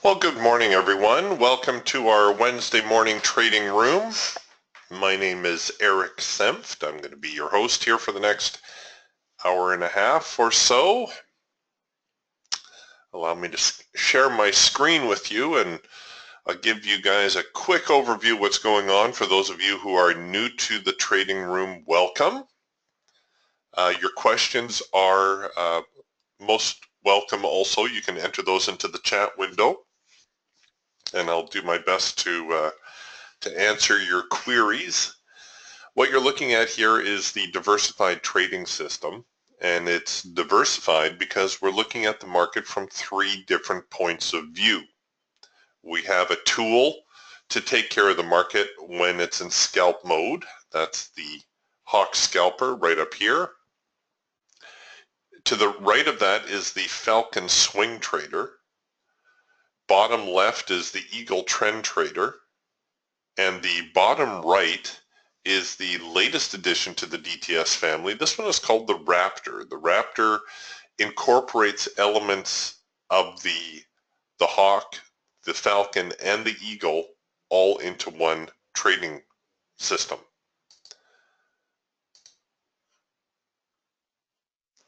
Well, good morning, everyone. Welcome to our Wednesday morning trading room. My name is Eric Senft. I'm going to be your host here for the next hour and a half or so. Allow me to share my screen with you, and I'll give you guys a quick overview of what's going on. For those of you who are new to the trading room, welcome. Your questions are most welcome also. You can enter those into the chat window, and I'll do my best to answer your queries. What you're looking at here is the diversified trading system, and it's diversified because we're looking at the market from three different points of view. We have a tool to take care of the market when it's in scalp mode. That's the Hawk Scalper right up here. To the right of that is the Falcon Swing Trader. Bottom left is the Eagle Trend Trader. And the bottom right is the latest addition to the DTS family. This one is called the Raptor. The Raptor incorporates elements of the Hawk, the Falcon, and the Eagle all into one trading system.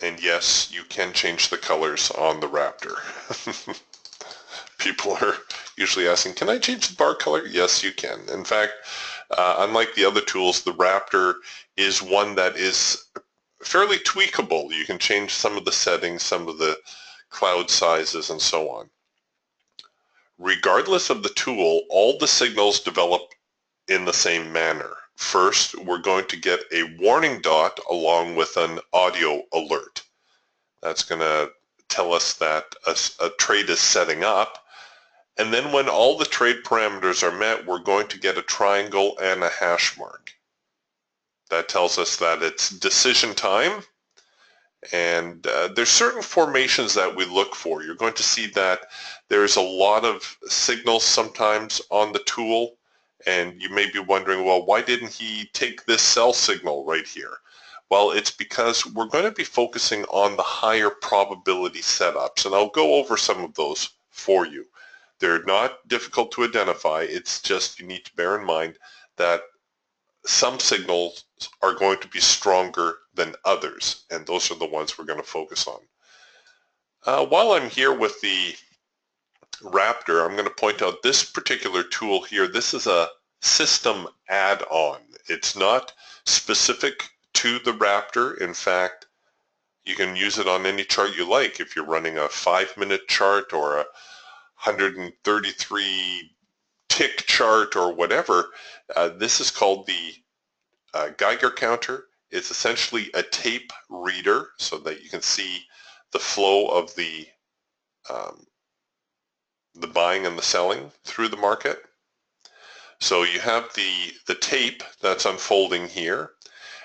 And yes, you can change the colors on the Raptor. People are usually asking, can I change the bar color? Yes, you can. In fact, unlike the other tools, the Raptor is one that is fairly tweakable. You can change some of the settings, some of the cloud sizes, and so on. Regardless of the tool, all the signals develop in the same manner. First, we're going to get a warning dot along with an audio alert. That's going to tell us that a trade is setting up. And then when all the trade parameters are met, we're going to get a triangle and a hash mark. That tells us that it's decision time. And there's certain formations that we look for. You're going to see that there's a lot of signals sometimes on the tool. And you may be wondering, well, why didn't he take this sell signal right here? Well, it's because we're going to be focusing on the higher probability setups. And I'll go over some of those for you. They're not difficult to identify. It's just you need to bear in mind that some signals are going to be stronger than others, and those are the ones we're going to focus on. While I'm here with the Raptor, I'm going to point out this particular tool here. This is a system add-on. It's not specific to the Raptor. In fact, you can use it on any chart you like. If you're running a 5-minute chart or a 133 tick chart or whatever, this is called the Geiger counter. It's essentially a tape reader so that you can see the flow of the buying and the selling through the market. So you have the tape that's unfolding here,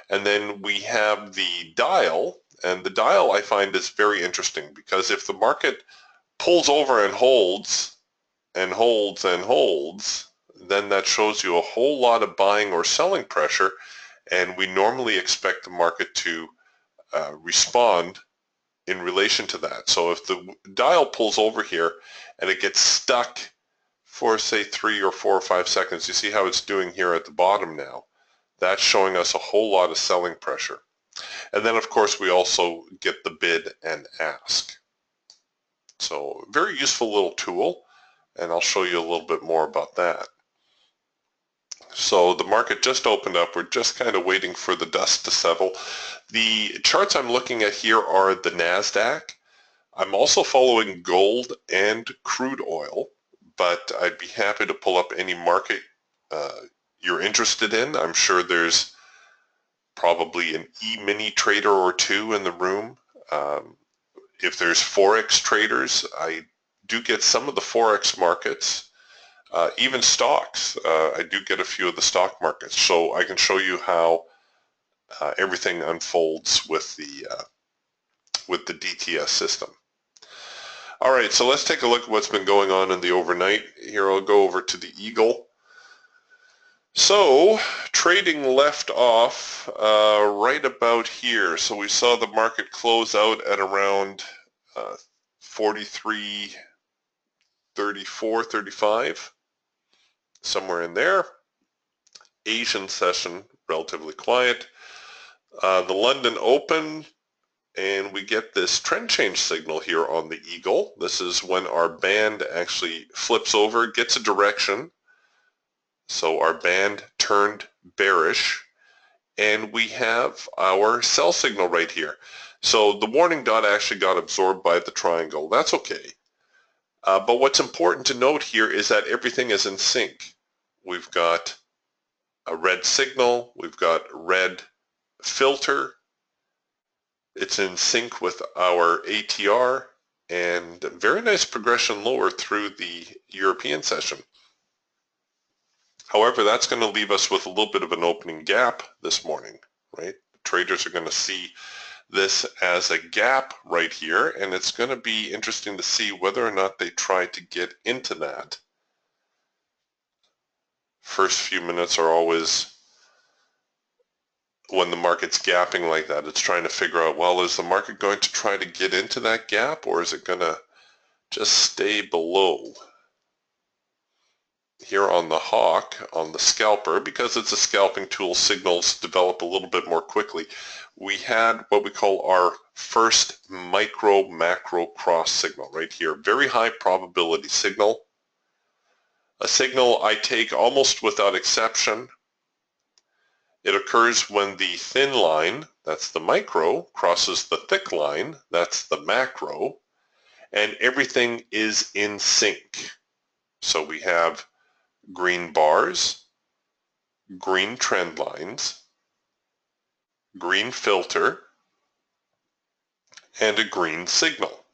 and then we have the dial, and the dial I find is very interesting because if the market pulls over and holds and holds and holds, then that shows you a whole lot of buying or selling pressure, and we normally expect the market to respond in relation to that. So if the dial pulls over here and it gets stuck for say 3 or 4 or 5 seconds, you see how it's doing here at the bottom now. That's showing us a whole lot of selling pressure. And then of course we also get the bid and ask. So very useful little tool, and I'll show you a little bit more about that. So the market just opened up. We're just kind of waiting for the dust to settle. The charts I'm looking at here are the NASDAQ. I'm also following gold and crude oil, but I'd be happy to pull up any market you're interested in. I'm sure there's probably an E-mini trader or two in the room. If there's Forex traders, I do get some of the Forex markets. Even stocks, I do get a few of the stock markets. So I can show you how everything unfolds with the DTS system. All right, so let's take a look at what's been going on in the overnight. Here I'll go over to the Eagle. So trading left off right about here. So we saw the market close out at around 43 34, 35, somewhere in there. Asian session, relatively quiet. The London Open, and we get this trend change signal here on the eagle. This is when our band actually flips over, gets a direction. So our band turned bearish, and we have our sell signal right here. So the warning dot actually got absorbed by the triangle. That's okay. But what's important to note here is that everything is in sync. We've got a red signal, we've got red filter, it's in sync with our ATR, and very nice progression lower through the European session. However, that's going to leave us with a little bit of an opening gap this morning, right? Traders are going to see this as a gap right here, and it's going to be interesting to see whether or not they try to get into that. First few minutes are always, when the market's gapping like that, it's trying to figure out, well, is the market going to try to get into that gap, or is it going to just stay below? Here on the hawk, on the scalper, because it's a scalping tool, signals develop a little bit more quickly. We had what we call our first micro macro cross signal right here. Very high probability signal. A signal I take almost without exception. It occurs when the thin line, that's the micro, crosses the thick line, that's the macro, and everything is in sync. So we have green bars, green trend lines, green filter, and a green signal.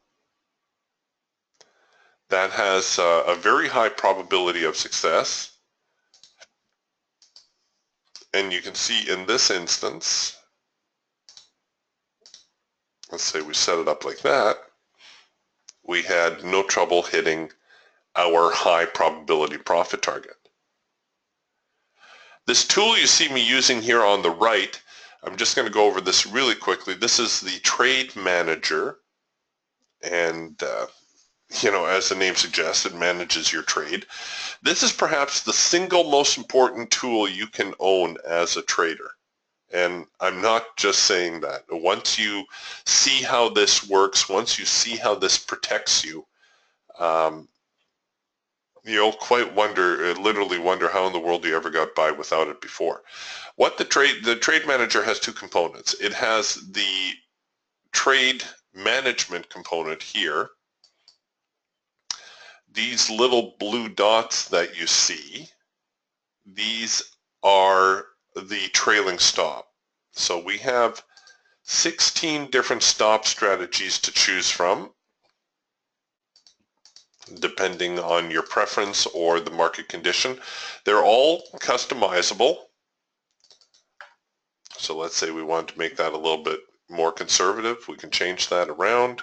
That has a very high probability of success. And you can see in this instance, let's say we set it up like that, we had no trouble hitting our high probability profit target. This tool you see me using here on the right, I'm just going to go over this really quickly. This is the Trade Manager, and as the name suggests, it manages your trade. This is perhaps the single most important tool you can own as a trader. And I'm not just saying that. Once you see how this works, once you see how this protects you, you'll quite literally wonder how in the world you ever got by without it before. The Trade Manager has two components. It has the trade management component here. These little blue dots that you see, these are the trailing stop. So we have 16 different stop strategies to choose from, depending on your preference or the market condition. They're all customizable. So let's say we want to make that a little bit more conservative, we can change that around.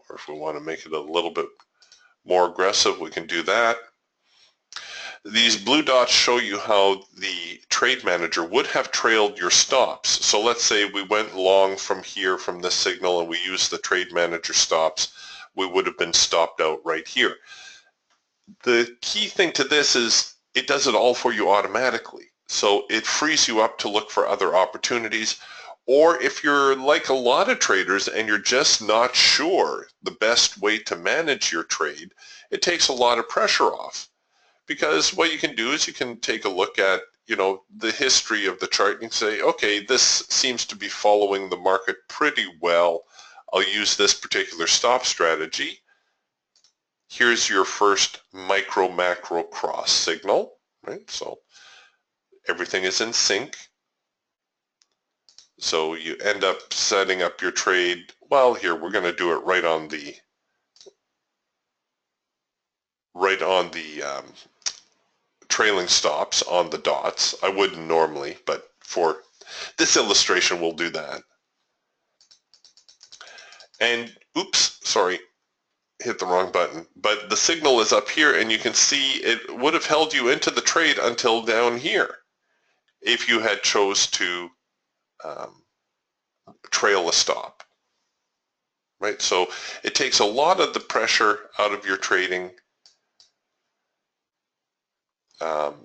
Or if we want to make it a little bit more aggressive, we can do that. These blue dots show you how the Trade Manager would have trailed your stops. So let's say we went long from here, from this signal, and we used the Trade Manager stops. We would have been stopped out right here. The key thing to this is it does it all for you automatically. So it frees you up to look for other opportunities. Or if you're like a lot of traders and you're just not sure the best way to manage your trade, it takes a lot of pressure off. Because what you can do is you can take a look at, the history of the chart and say, okay, this seems to be following the market pretty well. I'll use this particular stop strategy. Here's your first micro macro cross signal, right? So everything is in sync. So you end up setting up your trade. Well, here we're going to do it right on the trailing stops on the dots. I wouldn't normally, but for this illustration, we'll do that. And oops, sorry, hit the wrong button. But the signal is up here, and you can see it would have held you into the trade until down here if you had chose to trail a stop, right? So it takes a lot of the pressure out of your trading.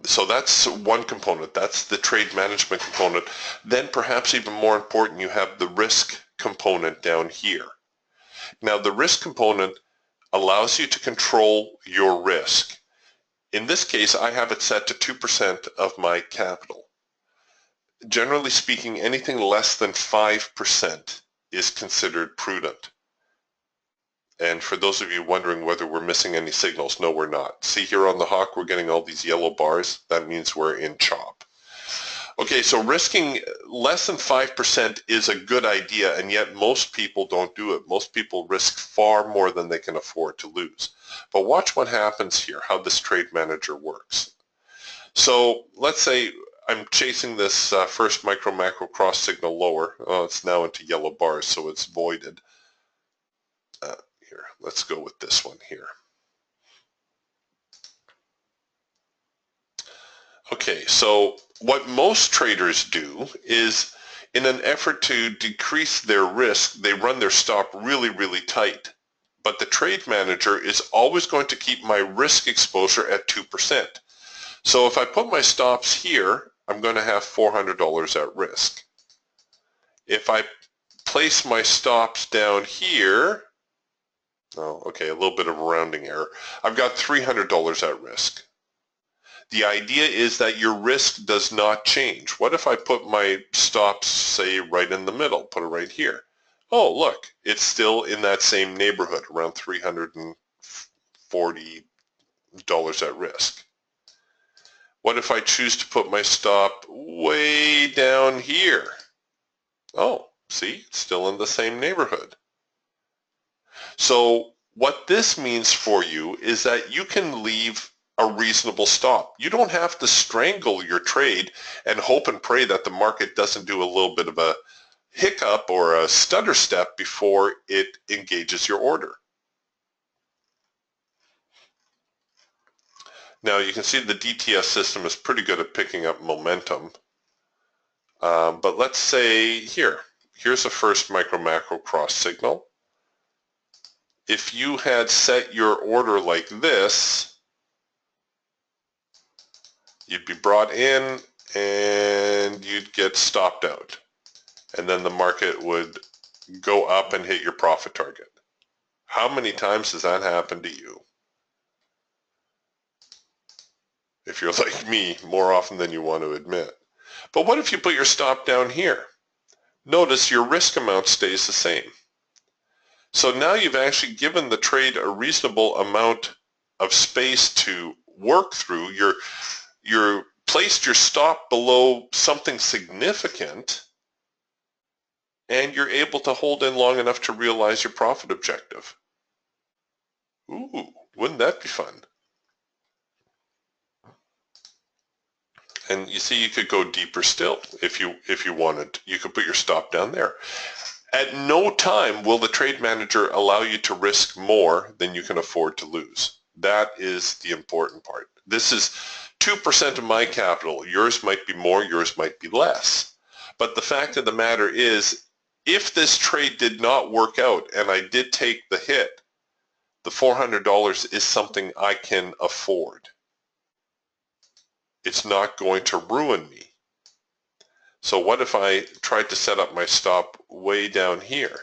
So that's one component. That's the trade management component. Then perhaps even more important, you have the risk component down here. Now the risk component allows you to control your risk. In this case, I have it set to 2% of my capital. Generally speaking, anything less than 5% is considered prudent. And for those of you wondering whether we're missing any signals, no, we're not. See here on the hawk, we're getting all these yellow bars. That means we're in chop. Okay, so risking less than 5% is a good idea, and yet most people don't do it. Most people risk far more than they can afford to lose. But watch what happens here, how this trade manager works. So let's say I'm chasing this first micro-macro cross signal lower. Oh, it's now into yellow bars, so it's voided. Here, let's go with this one here. Okay, so what most traders do is, in an effort to decrease their risk, they run their stop really, really tight. But the trade manager is always going to keep my risk exposure at 2%. So if I put my stops here, I'm going to have $400 at risk. If I place my stops down here, oh, okay, a little bit of a rounding error, I've got $300 at risk. The idea is that your risk does not change. What if I put my stops, say, right in the middle, put it right here? Oh, look, it's still in that same neighborhood, around $340 at risk. What if I choose to put my stop way down here? Oh, see, it's still in the same neighborhood. So what this means for you is that you can leave a reasonable stop. You don't have to strangle your trade and hope and pray that the market doesn't do a little bit of a hiccup or a stutter step before it engages your order. Now you can see the DTS system is pretty good at picking up momentum. But let's say here's the first micro-macro cross signal. If you had set your order like this, you'd be brought in and you'd get stopped out. And then the market would go up and hit your profit target. How many times has that happened to you? If you're like me, more often than you want to admit. But what if you put your stop down here? Notice your risk amount stays the same. So now you've actually given the trade a reasonable amount of space to work through. You're placed your stop below something significant, and you're able to hold in long enough to realize your profit objective. Ooh, wouldn't that be fun? And you see, you could go deeper still if you wanted. You could put your stop down there. At no time will the trade manager allow you to risk more than you can afford to lose. That is the important part. This is 2% of my capital. Yours might be more, yours might be less. But the fact of the matter is, if this trade did not work out and I did take the hit, the $400 is something I can afford. It's not going to ruin me. So what if I tried to set up my stop way down here?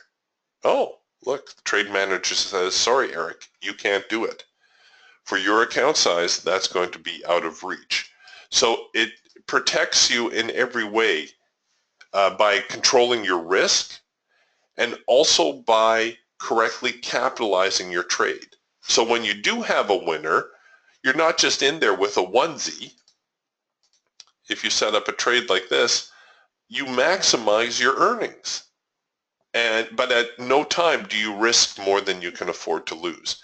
Oh, look, the trade manager says, sorry, Eric, you can't do it. For your account size, that's going to be out of reach. So it protects you in every way by controlling your risk and also by correctly capitalizing your trade. So when you do have a winner, you're not just in there with a onesie. If you set up a trade like this, you maximize your earnings. But at no time do you risk more than you can afford to lose.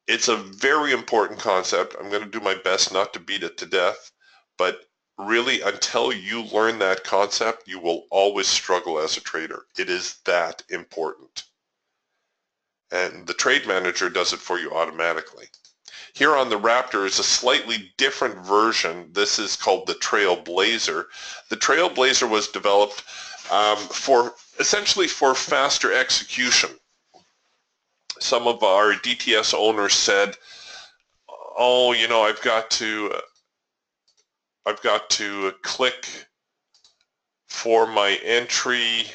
It's a very important concept. I'm going to do my best not to beat it to death, but really until you learn that concept, you will always struggle as a trader. It is that important. And the trade manager does it for you automatically. Here on the Raptor is a slightly different version. This is called the Trailblazer. The Trailblazer was developed essentially for faster execution. some of our DTS owners said, oh, you know, I've got to click for my entry.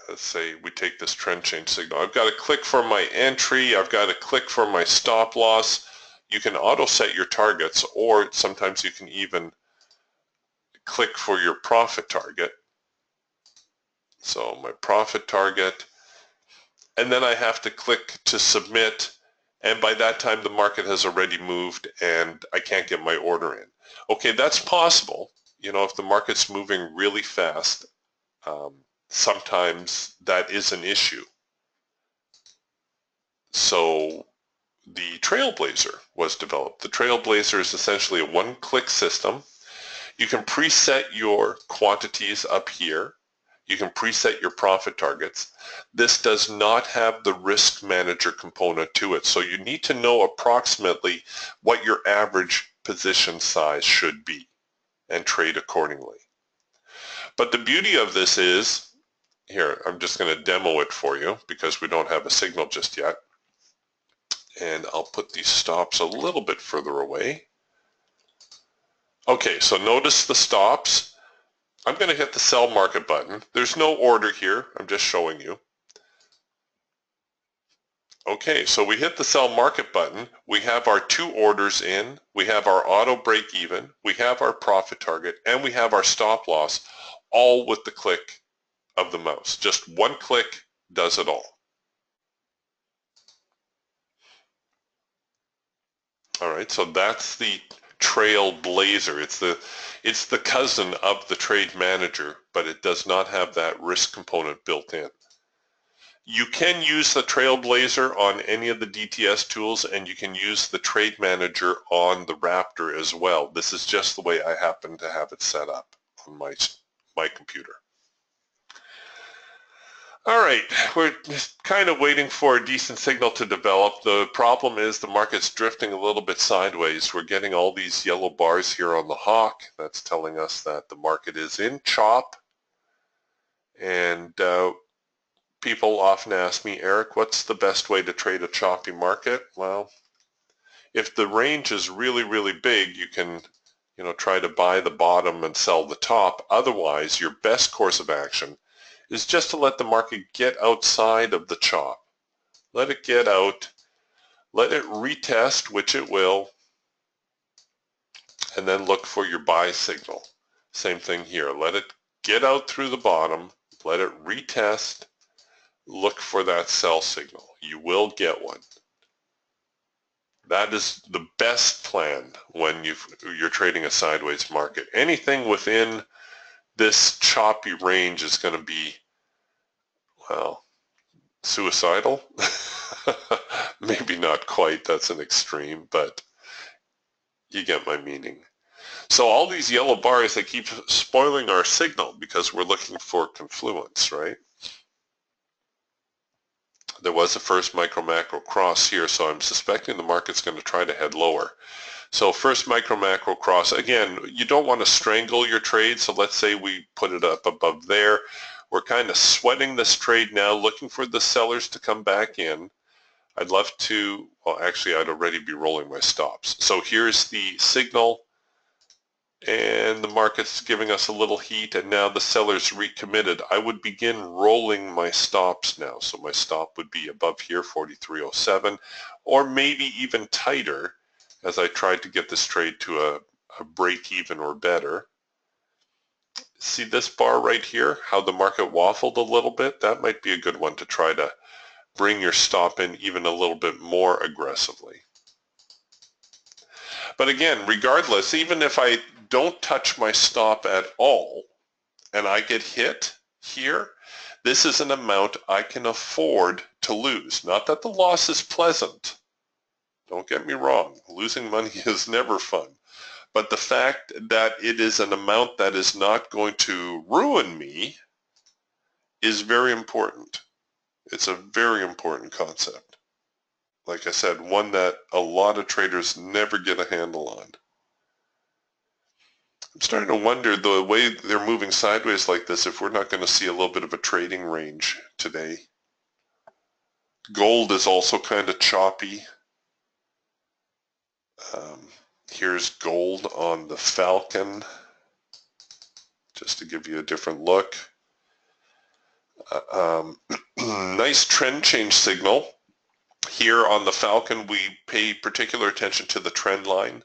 Let's say we take this trend change signal. I've got to click for my entry. I've got to click for my stop loss. You can auto set your targets, or sometimes you can even click for your profit target. So my profit target, and then I have to click to submit, and by that time the market has already moved and I can't get my order in. Okay, that's possible. You know, if the market's moving really fast, sometimes that is an issue. So the Trailblazer was developed. The Trailblazer is essentially a one-click system. You can preset your quantities up here. You can preset your profit targets. This does not have the risk manager component to it, so you need to know approximately what your average position size should be and trade accordingly. But the beauty of this is, here, I'm just going to demo it for you because we don't have a signal just yet. And I'll put these stops a little bit further away. Okay, so notice the stops. I'm going to hit the sell market button. There's no order here. I'm just showing you. Okay, so we hit the sell market button. We have our two orders in. We have our auto break even. We have our profit target, and we have our stop loss, all with the click of the mouse. Just one click does it all. All right, so that's the Trailblazer. It's the cousin of the Trade Manager, but it does not have that risk component built in. You can use the Trailblazer on any of the DTS tools, and you can use the Trade Manager on the Raptor as well. This is just the way I happen to have it set up on my computer. All right, we're just kind of waiting for a decent signal to develop. The problem is the market's drifting a little bit sideways. We're getting all these yellow bars here on the hawk. That's telling us that the market is in chop. And people often ask me, Eric, what's the best way to trade a choppy market? Well, if the range is really, really big, you can, you know, try to buy the bottom and sell the top. Otherwise, your best course of action is just to let the market get outside of the chop. Let it get out, let it retest, which it will, and then look for your buy signal. Same thing here. Let it get out through the bottom, let it retest, look for that sell signal. You will get one. That is the best plan when you're trading a sideways market. Anything within this choppy range is going to be, well, suicidal. Maybe not quite, that's an extreme, but you get my meaning. So all these yellow bars, they keep spoiling our signal because we're looking for confluence, right? There was a first micro macro cross here, so I'm suspecting the market's going to try to head lower. So first micro macro cross, again, you don't want to strangle your trade, so let's say we put it up above there. We're kind of sweating this trade now, looking for the sellers to come back in. I'd love to, well, actually, I'd already be rolling my stops. So here's the signal, and the market's giving us a little heat, and now the seller's recommitted. I would begin rolling my stops now. So my stop would be above here, 43.07, or maybe even tighter as I tried to get this trade to a break even or better. See this bar right here, how the market waffled a little bit? That might be a good one to try to bring your stop in even a little bit more aggressively. But again, regardless, even if I don't touch my stop at all and I get hit here, this is an amount I can afford to lose. Not that the loss is pleasant. Don't get me wrong. Losing money is never fun. But the fact that it is an amount that is not going to ruin me is very important. It's a very important concept. Like I said, one that a lot of traders never get a handle on. I'm starting to wonder, the way they're moving sideways like this, if we're not going to see a little bit of a trading range today. Gold is also kind of choppy. Here's gold on the Falcon, just to give you a different look. Nice trend change signal. Here on the Falcon, we pay particular attention to the trend line.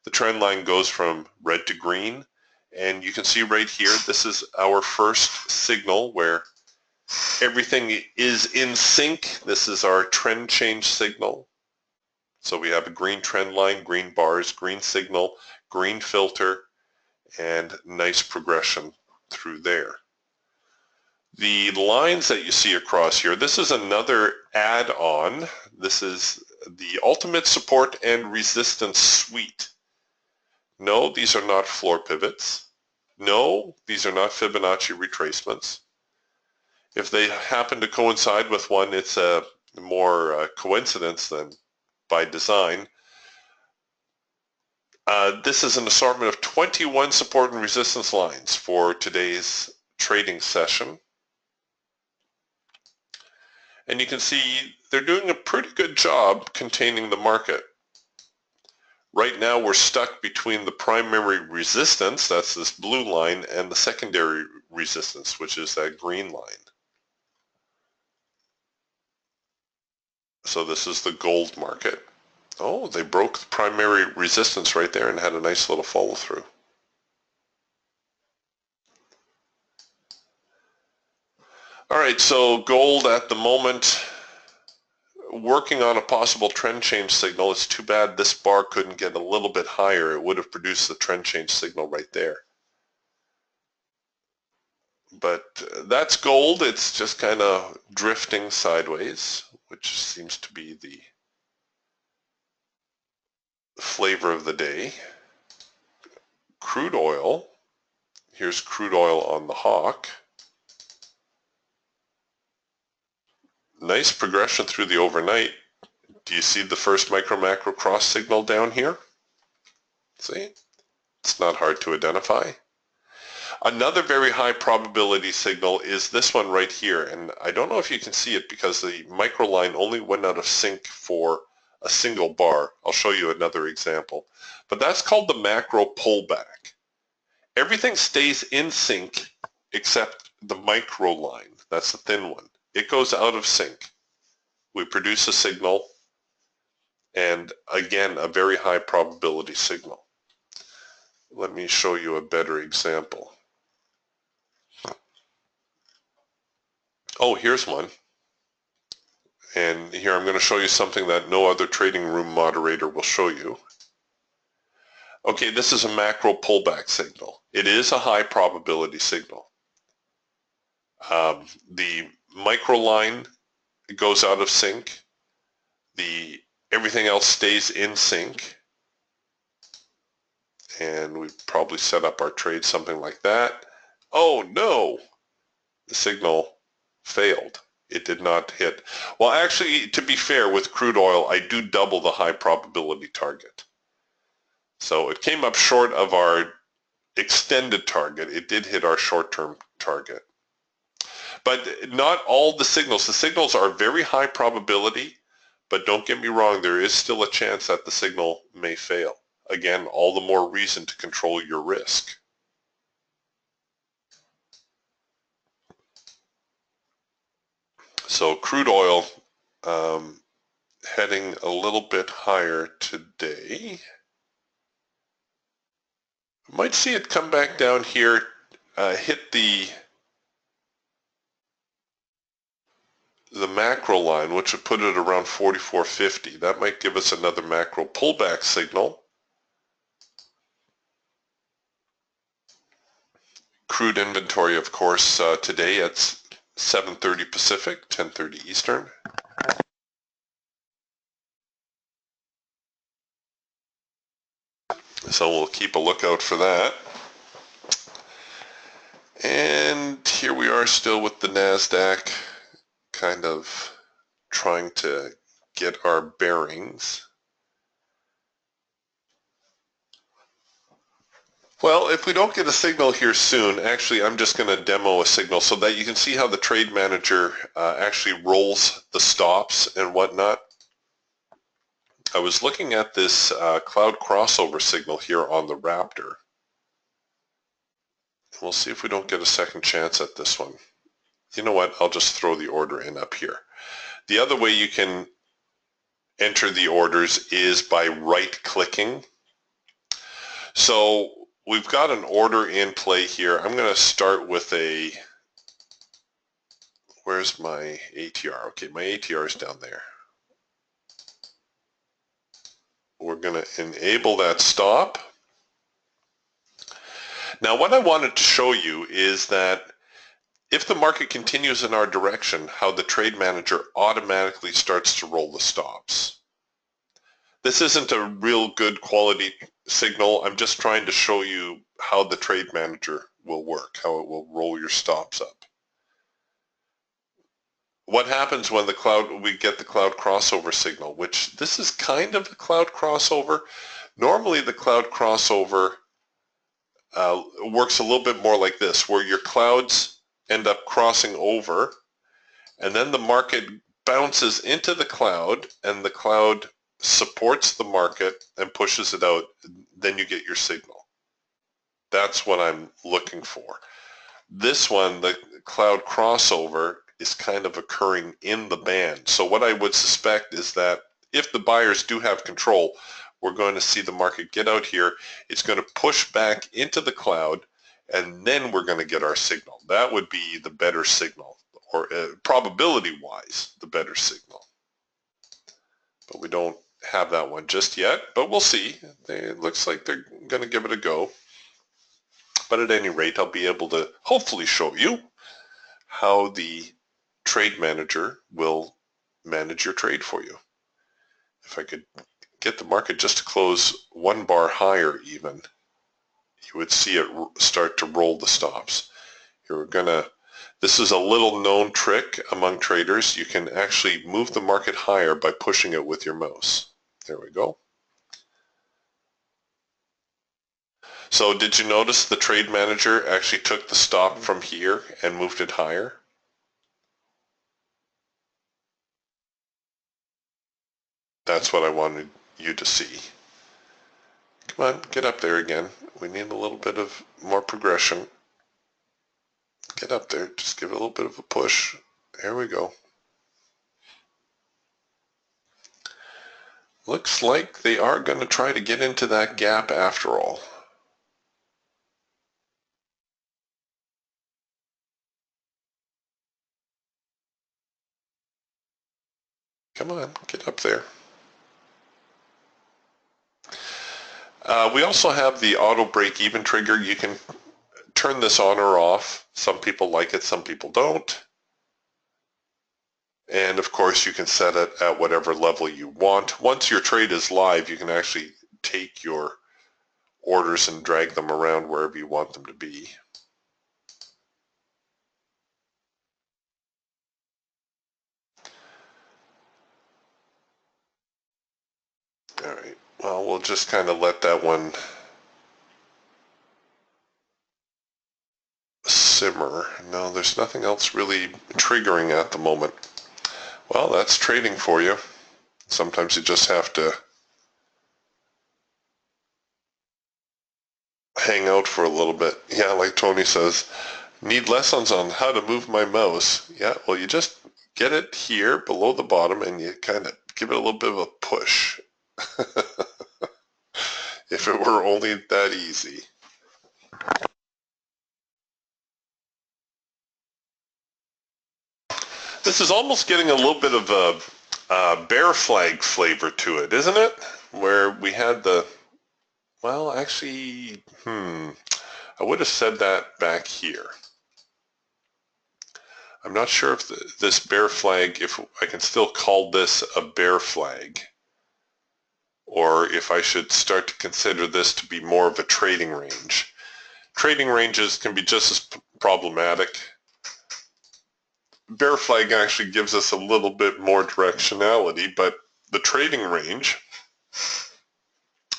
The trend line goes from red to green, and you can see right here, this is our first signal where everything is in sync. This is our trend change signal. So we have a green trend line, green bars, green signal, green filter, and nice progression through there. The lines that you see across here, this is another add-on. This is the Ultimate Support and Resistance Suite. No, these are not floor pivots. No, these are not Fibonacci retracements. If they happen to coincide with one, it's a more coincidence than by design. This is an assortment of 21 support and resistance lines for today's trading session. And you can see they're doing a pretty good job containing the market. Right now we're stuck between the primary resistance, that's this blue line, and the secondary resistance, which is that green line. So this is the gold market. Oh, they broke the primary resistance right there and had a nice little follow through. All right, so gold at the moment working on a possible trend change signal. It's too bad this bar couldn't get a little bit higher. It would have produced the trend change signal right there. But that's gold. It's just kind of drifting sideways, which seems to be the flavor of the day. Crude oil. Here's crude oil on the hawk. Nice progression through the overnight. Do you see the first micro-macro cross signal down here? See? It's not hard to identify. Another very high probability signal is this one right here, and I don't know if you can see it because the micro line only went out of sync for a single bar. I'll show you another example. But that's called the macro pullback. Everything stays in sync except the micro line. That's the thin one. It goes out of sync. We produce a signal, and again, a very high probability signal. Let me show you a better example. Oh, here's one. And here I'm going to show you something that no other trading room moderator will show you. Okay, this is a macro pullback signal. It is a high probability signal. The micro line goes out of sync. Everything else stays in sync. And we probably set up our trade something like that. Oh no, the signal failed. It did not hit. Well, actually, to be fair, with crude oil, I do double the high probability target. So it came up short of our extended target. It did hit our short-term target. But not all the signals are very high probability, but don't get me wrong, there is still a chance that the signal may fail. Again, all the more reason to control your risk. So crude oil heading a little bit higher today. Might see it come back down here, hit the macro line, which would put it around 44.50. That might give us another macro pullback signal. Crude inventory, of course, today at 7:30 Pacific, 10:30 Eastern. So we'll keep a lookout for that. And here we are still with the NASDAQ, kind of trying to get our bearings. Well, if we don't get a signal here soon, actually I'm just going to demo a signal so that you can see how the trade manager actually rolls the stops and whatnot. I was looking at this cloud crossover signal here on the Raptor. We'll see if we don't get a second chance at this one. You know what? I'll just throw the order in up here. The other way you can enter the orders is by right-clicking. So we've got an order in play here. I'm going to start with a, where's my ATR? Okay, my ATR is down there. We're going to enable that stop. Now what I wanted to show you is that if the market continues in our direction, how the trade manager automatically starts to roll the stops. This isn't a real good quality signal. I'm just trying to show you how the trade manager will work, how it will roll your stops up. What happens when we get the cloud crossover signal, which this is kind of a cloud crossover. Normally the cloud crossover works a little bit more like this, where your clouds end up crossing over, and then the market bounces into the cloud, and the cloud supports the market and pushes it out. Then you get your signal. That's what I'm looking for. This one, the cloud crossover, is kind of occurring in the band. So what I would suspect is that if the buyers do have control, we're going to see the market get out here. It's going to push back into the cloud, and then we're going to get our signal. That would be the better signal, or probability-wise, the better signal. But we don't have that one just yet, but we'll see. It looks like they're going to give it a go. But at any rate, I'll be able to hopefully show you how the trade manager will manage your trade for you. If I could get the market just to close one bar higher even, you would see it start to roll the stops. This is a little known trick among traders. You can actually move the market higher by pushing it with your mouse. There we go. So did you notice the trade manager actually took the stop from here and moved it higher? That's what I wanted you to see. Come on, get up there again. We need a little bit of more progression. Get up there, just give it a little bit of a push. There we go. Looks like they are going to try to get into that gap after all. Come on, get up there. We also have the auto break-even trigger. You can turn this on or off. Some people like it, some people don't. And of course, you can set it at whatever level you want. Once your trade is live, you can actually take your orders and drag them around wherever you want them to be. All right, well, we'll just kind of let that one simmer. No, there's nothing else really triggering at the moment. Well, that's trading for you. Sometimes you just have to hang out for a little bit. Yeah, like Tony says, need lessons on how to move my mouse. Yeah, well, you just get it here below the bottom and you kind of give it a little bit of a push. If it were only that easy. This is almost getting a little bit of a bear flag flavor to it, isn't it? Where we had the, well, actually, I would have said that back here. I'm not sure if this bear flag, if I can still call this a bear flag, or if I should start to consider this to be more of a trading range. Trading ranges can be just as problematic. Bear flag actually gives us a little bit more directionality, but the trading range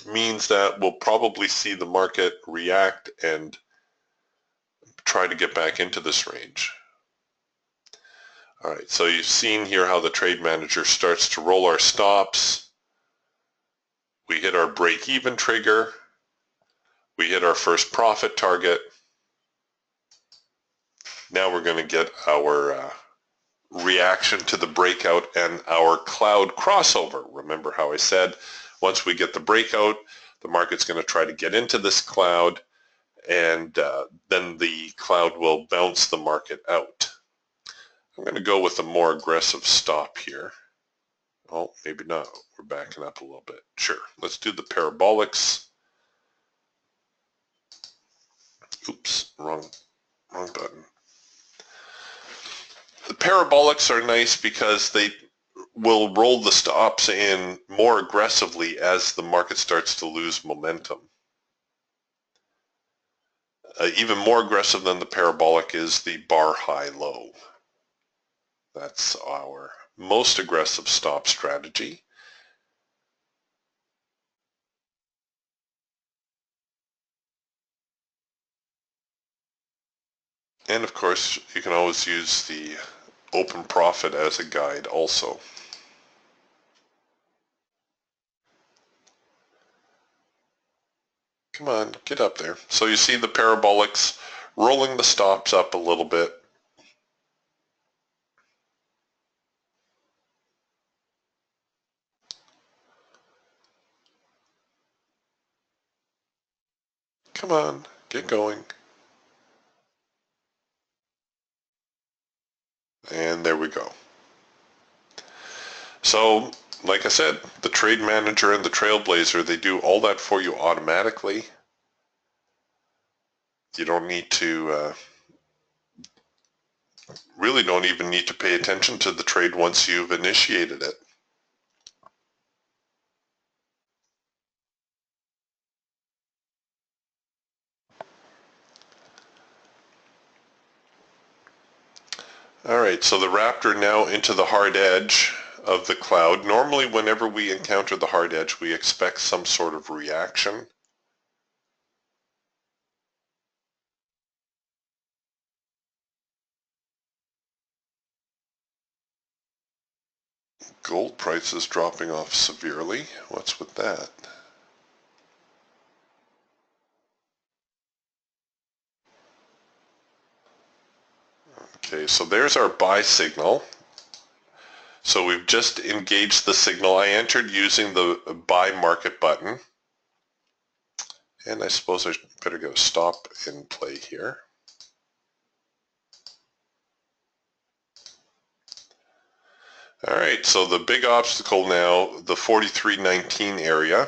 means that we'll probably see the market react and try to get back into this range. All right, so you've seen here how the trade manager starts to roll our stops. We hit our break-even trigger. We hit our first profit target. Now we're going to get our reaction to the breakout and our cloud crossover. Remember how I said once we get the breakout, the market's going to try to get into this cloud, and then the cloud will bounce the market out. I'm going to go with a more aggressive stop here. Oh, maybe not. We're backing up a little bit. Sure. Let's do the parabolics. Oops, wrong button. The parabolics are nice because they will roll the stops in more aggressively as the market starts to lose momentum. Even more aggressive than the parabolic is the bar high low. That's our most aggressive stop strategy. And of course, you can always use the open profit as a guide also. Come on, get up there. So you see the parabolics rolling the stops up a little bit. Come on, get going. And there we go. So, like I said, the trade manager and the trailblazer, they do all that for you automatically. You don't need to, really don't even need to pay attention to the trade once you've initiated it. All right, so the Raptor now into the hard edge of the cloud. Normally, whenever we encounter the hard edge, we expect some sort of reaction. Gold price is dropping off severely. What's with that? Okay, so there's our buy signal. So we've just engaged the signal. I entered using the buy market button. And I suppose I better get a stop in play here. All right, so the big obstacle now, the 43.19 area.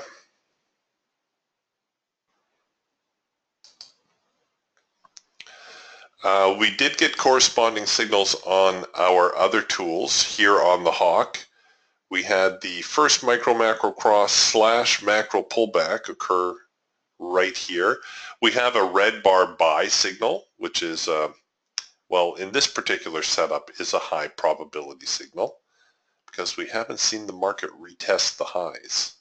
We did get corresponding signals on our other tools here on the Hawk. We had the first micro macro cross / macro pullback occur right here. We have a red bar buy signal, which is, well, in this particular setup is a high probability signal because we haven't seen the market retest the highs.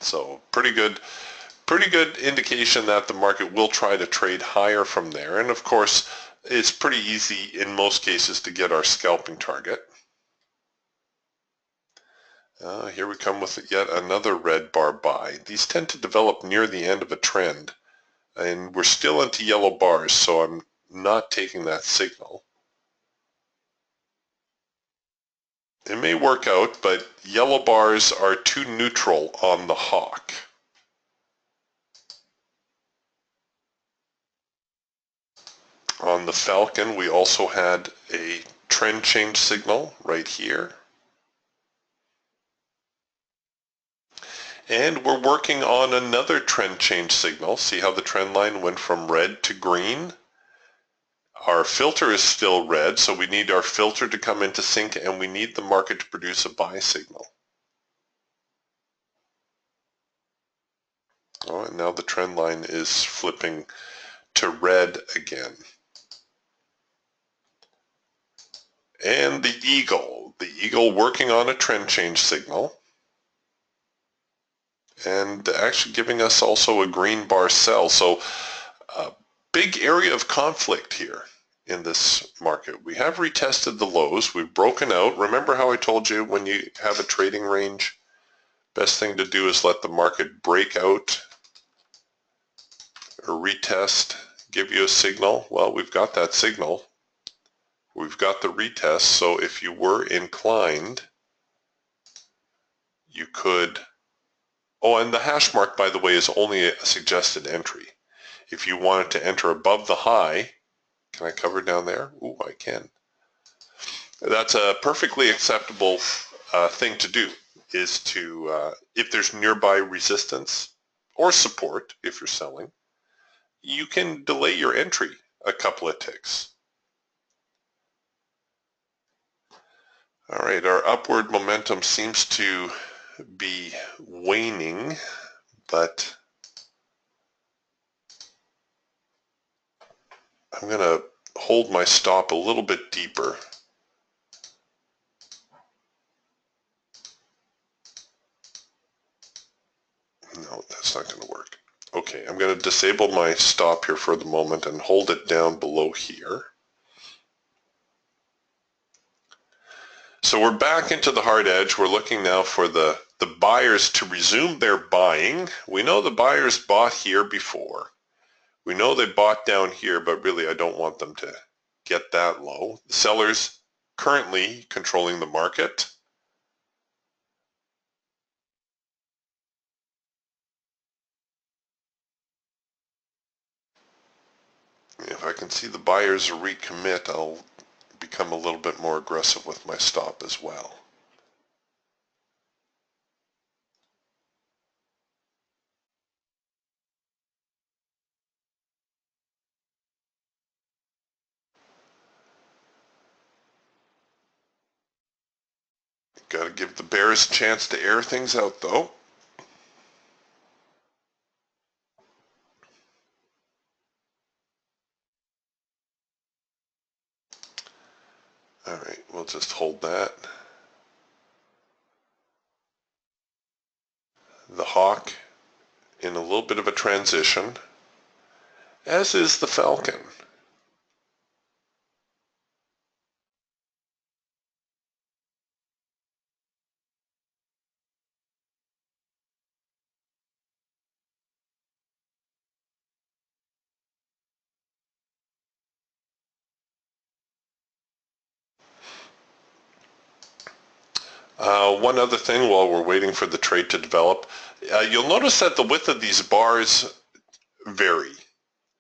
So pretty good indication that the market will try to trade higher from there. And of course, it's pretty easy in most cases to get our scalping target. Here we come with yet another red bar buy. These tend to develop near the end of a trend. And we're still into yellow bars, so I'm not taking that signal. It may work out, but yellow bars are too neutral on the Hawk. On the Falcon, we also had a trend change signal right here. And we're working on another trend change signal. See how the trend line went from red to green? Our filter is still red, so we need our filter to come into sync, and we need the market to produce a buy signal. Oh, and now the trend line is flipping to red again. And the eagle the eagle working on a trend change signal, and actually giving us also a green bar sell. So a big area of conflict here in this market. We have retested the lows. We've broken out. Remember how I told you when you have a trading range, best thing to do is let the market break out or retest, give you a signal. Well, we've got that signal. We've got the retest. So if you were inclined, you could, oh, and the hash mark, by the way, is only a suggested entry. If you wanted to enter above the high, can I cover down there? Ooh, I can. That's a perfectly acceptable thing to do, is to, if there's nearby resistance or support, if you're selling, you can delay your entry a couple of ticks. All right, our upward momentum seems to be waning, but I'm going to hold my stop a little bit deeper. No, that's not going to work. Okay, I'm going to disable my stop here for the moment and hold it down below here. So we're back into the hard edge. We're looking now for the buyers to resume their buying. We know the buyers bought here before. We know they bought down here, but really I don't want them to get that low. The sellers currently controlling the market. If I can see the buyers recommit, I'll become a little bit more aggressive with my stop as well. Got to give the bears a chance to air things out though. All right, we'll just hold that. The hawk in a little bit of a transition, as is the falcon. One other thing while we're waiting for the trade to develop, you'll notice that the width of these bars vary.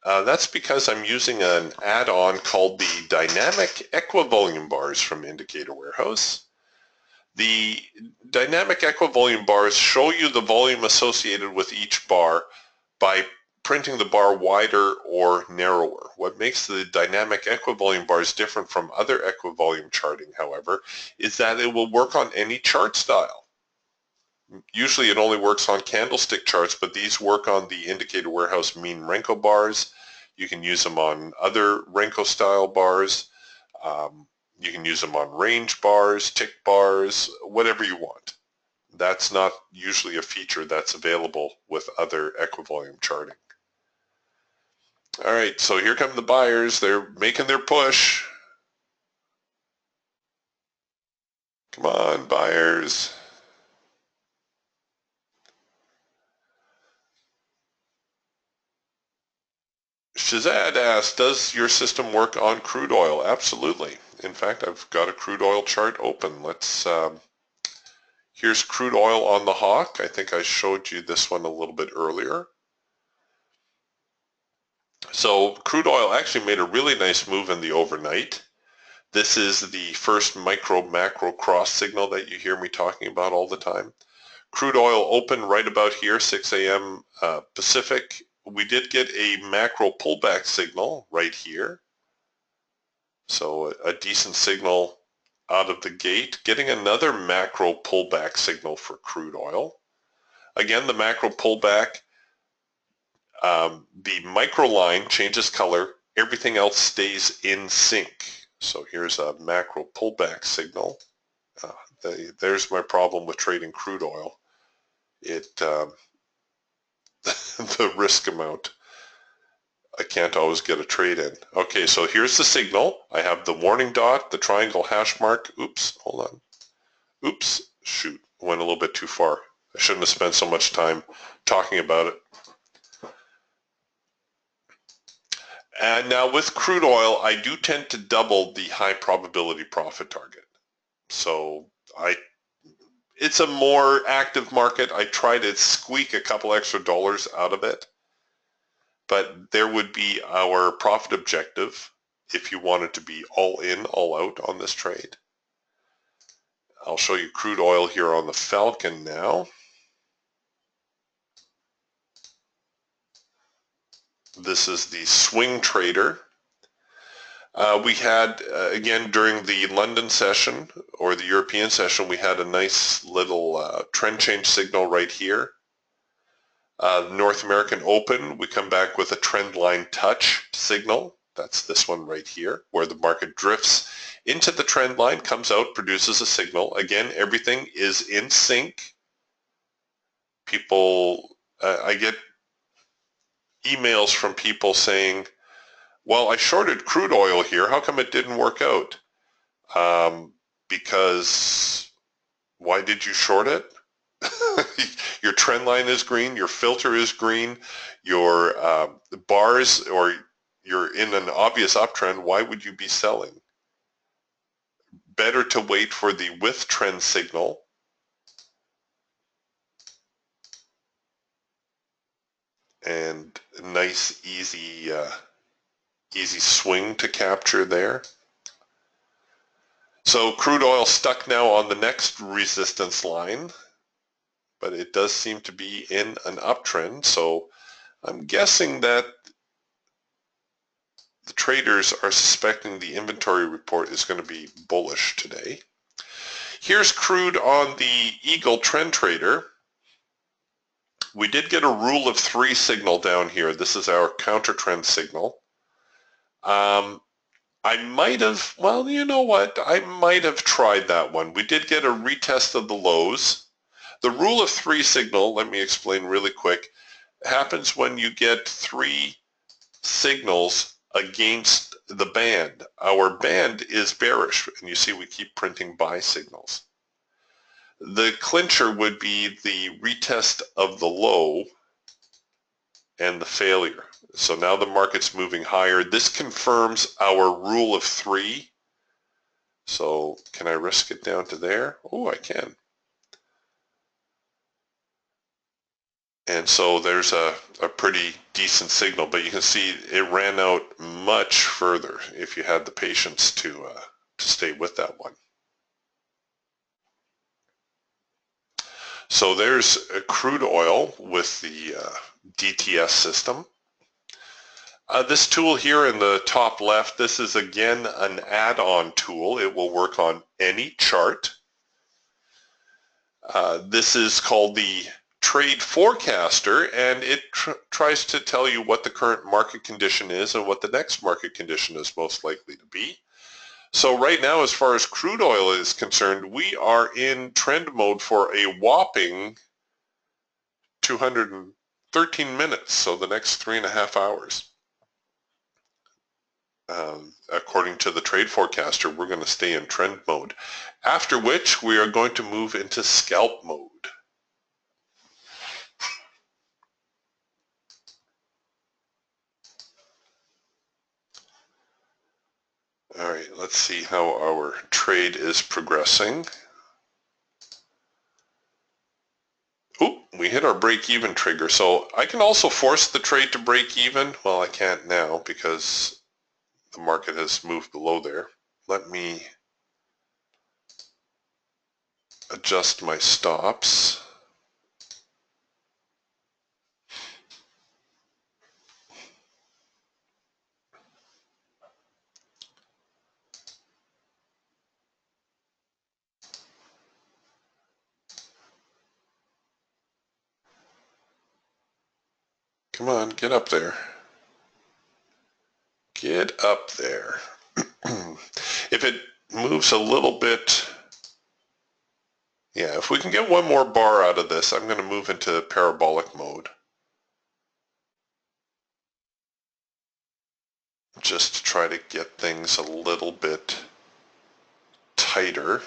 That's because I'm using an add-on called the Dynamic Equivolume Bars from Indicator Warehouse. The Dynamic Equivolume Bars show you the volume associated with each bar by printing the bar wider or narrower. What makes the Dynamic Equivolume Bars different from other equivolume charting, however, is that it will work on any chart style. Usually it only works on candlestick charts, but these work on the Indicator Warehouse mean Renko bars. You can use them on other Renko style bars. You can use them on range bars, tick bars, whatever you want. That's not usually a feature that's available with other equivolume charting. All right, so here come the buyers. They're making their push. Come on, buyers. Shazad asks, does your system work on crude oil? Absolutely. In fact, I've got a crude oil chart open. Let's, here's crude oil on the hawk. I think I showed you this one a little bit earlier. So crude oil actually made a really nice move in the overnight. This is the first micro-macro cross signal that you hear me talking about all the time. Crude oil open right about here, 6 a.m. Pacific. We did get a macro pullback signal right here. So a decent signal out of the gate. Getting another macro pullback signal for crude oil. Again, the macro pullback, the micro line changes color. Everything else stays in sync. So here's a macro pullback signal. There's my problem with trading crude oil. The risk amount, I can't always get a trade in. Okay, so here's the signal. I have the warning dot, the triangle hash mark. Oops, hold on. Oops, shoot, went a little bit too far. I shouldn't have spent so much time talking about it. And now with crude oil, I do tend to double the high probability profit target. So it's a more active market. I try to squeak a couple extra dollars out of it, but there would be our profit objective if you wanted to be all in, all out on this trade. I'll show you crude oil here on the Falcon now. This is the swing trader. We had, again, during the London session or the European session, we had a nice little trend change signal right here. North American Open, we come back with a trend line touch signal. That's this one right here, where the market drifts into the trend line, comes out, produces a signal. Again, everything is in sync. People, I get emails from people saying, well, I shorted crude oil here. How come it didn't work out? Because why did you short it? Your trend line is green, your filter is green, your bars, or you're in an obvious uptrend. Why would you be selling? Better to wait for the with trend signal and a nice easy swing to capture there. So crude oil stuck now on the next resistance line, but it does seem to be in an uptrend. So I'm guessing that the traders are suspecting the inventory report is going to be bullish today. Here's crude on the Eagle Trend Trader. We did get a rule of 3 signal down here. This is our counter trend signal. I might have, well, you know what? I might have tried that one. We did get a retest of the lows. The rule of 3 signal, let me explain really quick, happens when you get 3 signals against the band. Our band is bearish, and you see we keep printing buy signals. The clincher would be the retest of the low and the failure. So now the market's moving higher. This confirms our rule of 3. So can I risk it down to there? Oh, I can. And so there's a pretty decent signal, but you can see it ran out much further if you had the patience to stay with that one. So there's a crude oil with the DTS system. This tool here in the top left, this is again an add-on tool. It will work on any chart. This is called the Trade Forecaster, and it tries to tell you what the current market condition is and what the next market condition is most likely to be. So right now, as far as crude oil is concerned, we are in trend mode for a whopping 213 minutes, so the next 3.5 hours. According to the Trade Forecaster, we're going to stay in trend mode, after which we are going to move into scalp mode. All right, let's see how our trade is progressing. Oop, we hit our break-even trigger. So I can also force the trade to break even. Well, I can't now because the market has moved below there. Let me adjust my stops. Come on, get up there. Get up there. If it moves a little bit Yeah, if we can get one more bar out of this, I'm going to move into parabolic mode. Just to try to get things a little bit tighter.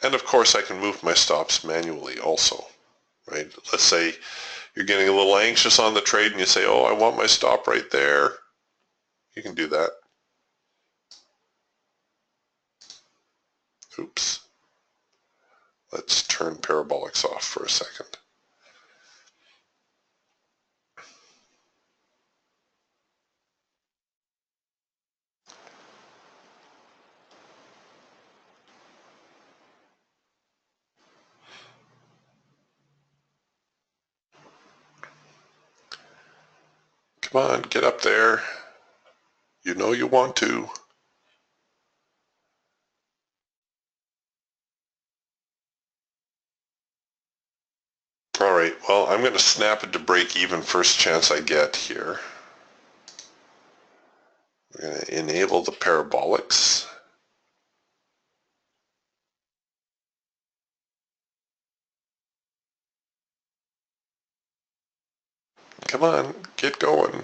And of course I can move my stops manually also, right? Let's say you're getting a little anxious on the trade and you say, oh, I want my stop right there. You can do that. Oops. Let's turn parabolics off for a second. Come on, get up there. You know you want to. All right, well, I'm going to snap it to break even first chance I get here. We're going to enable the parabolics. Come on, get going.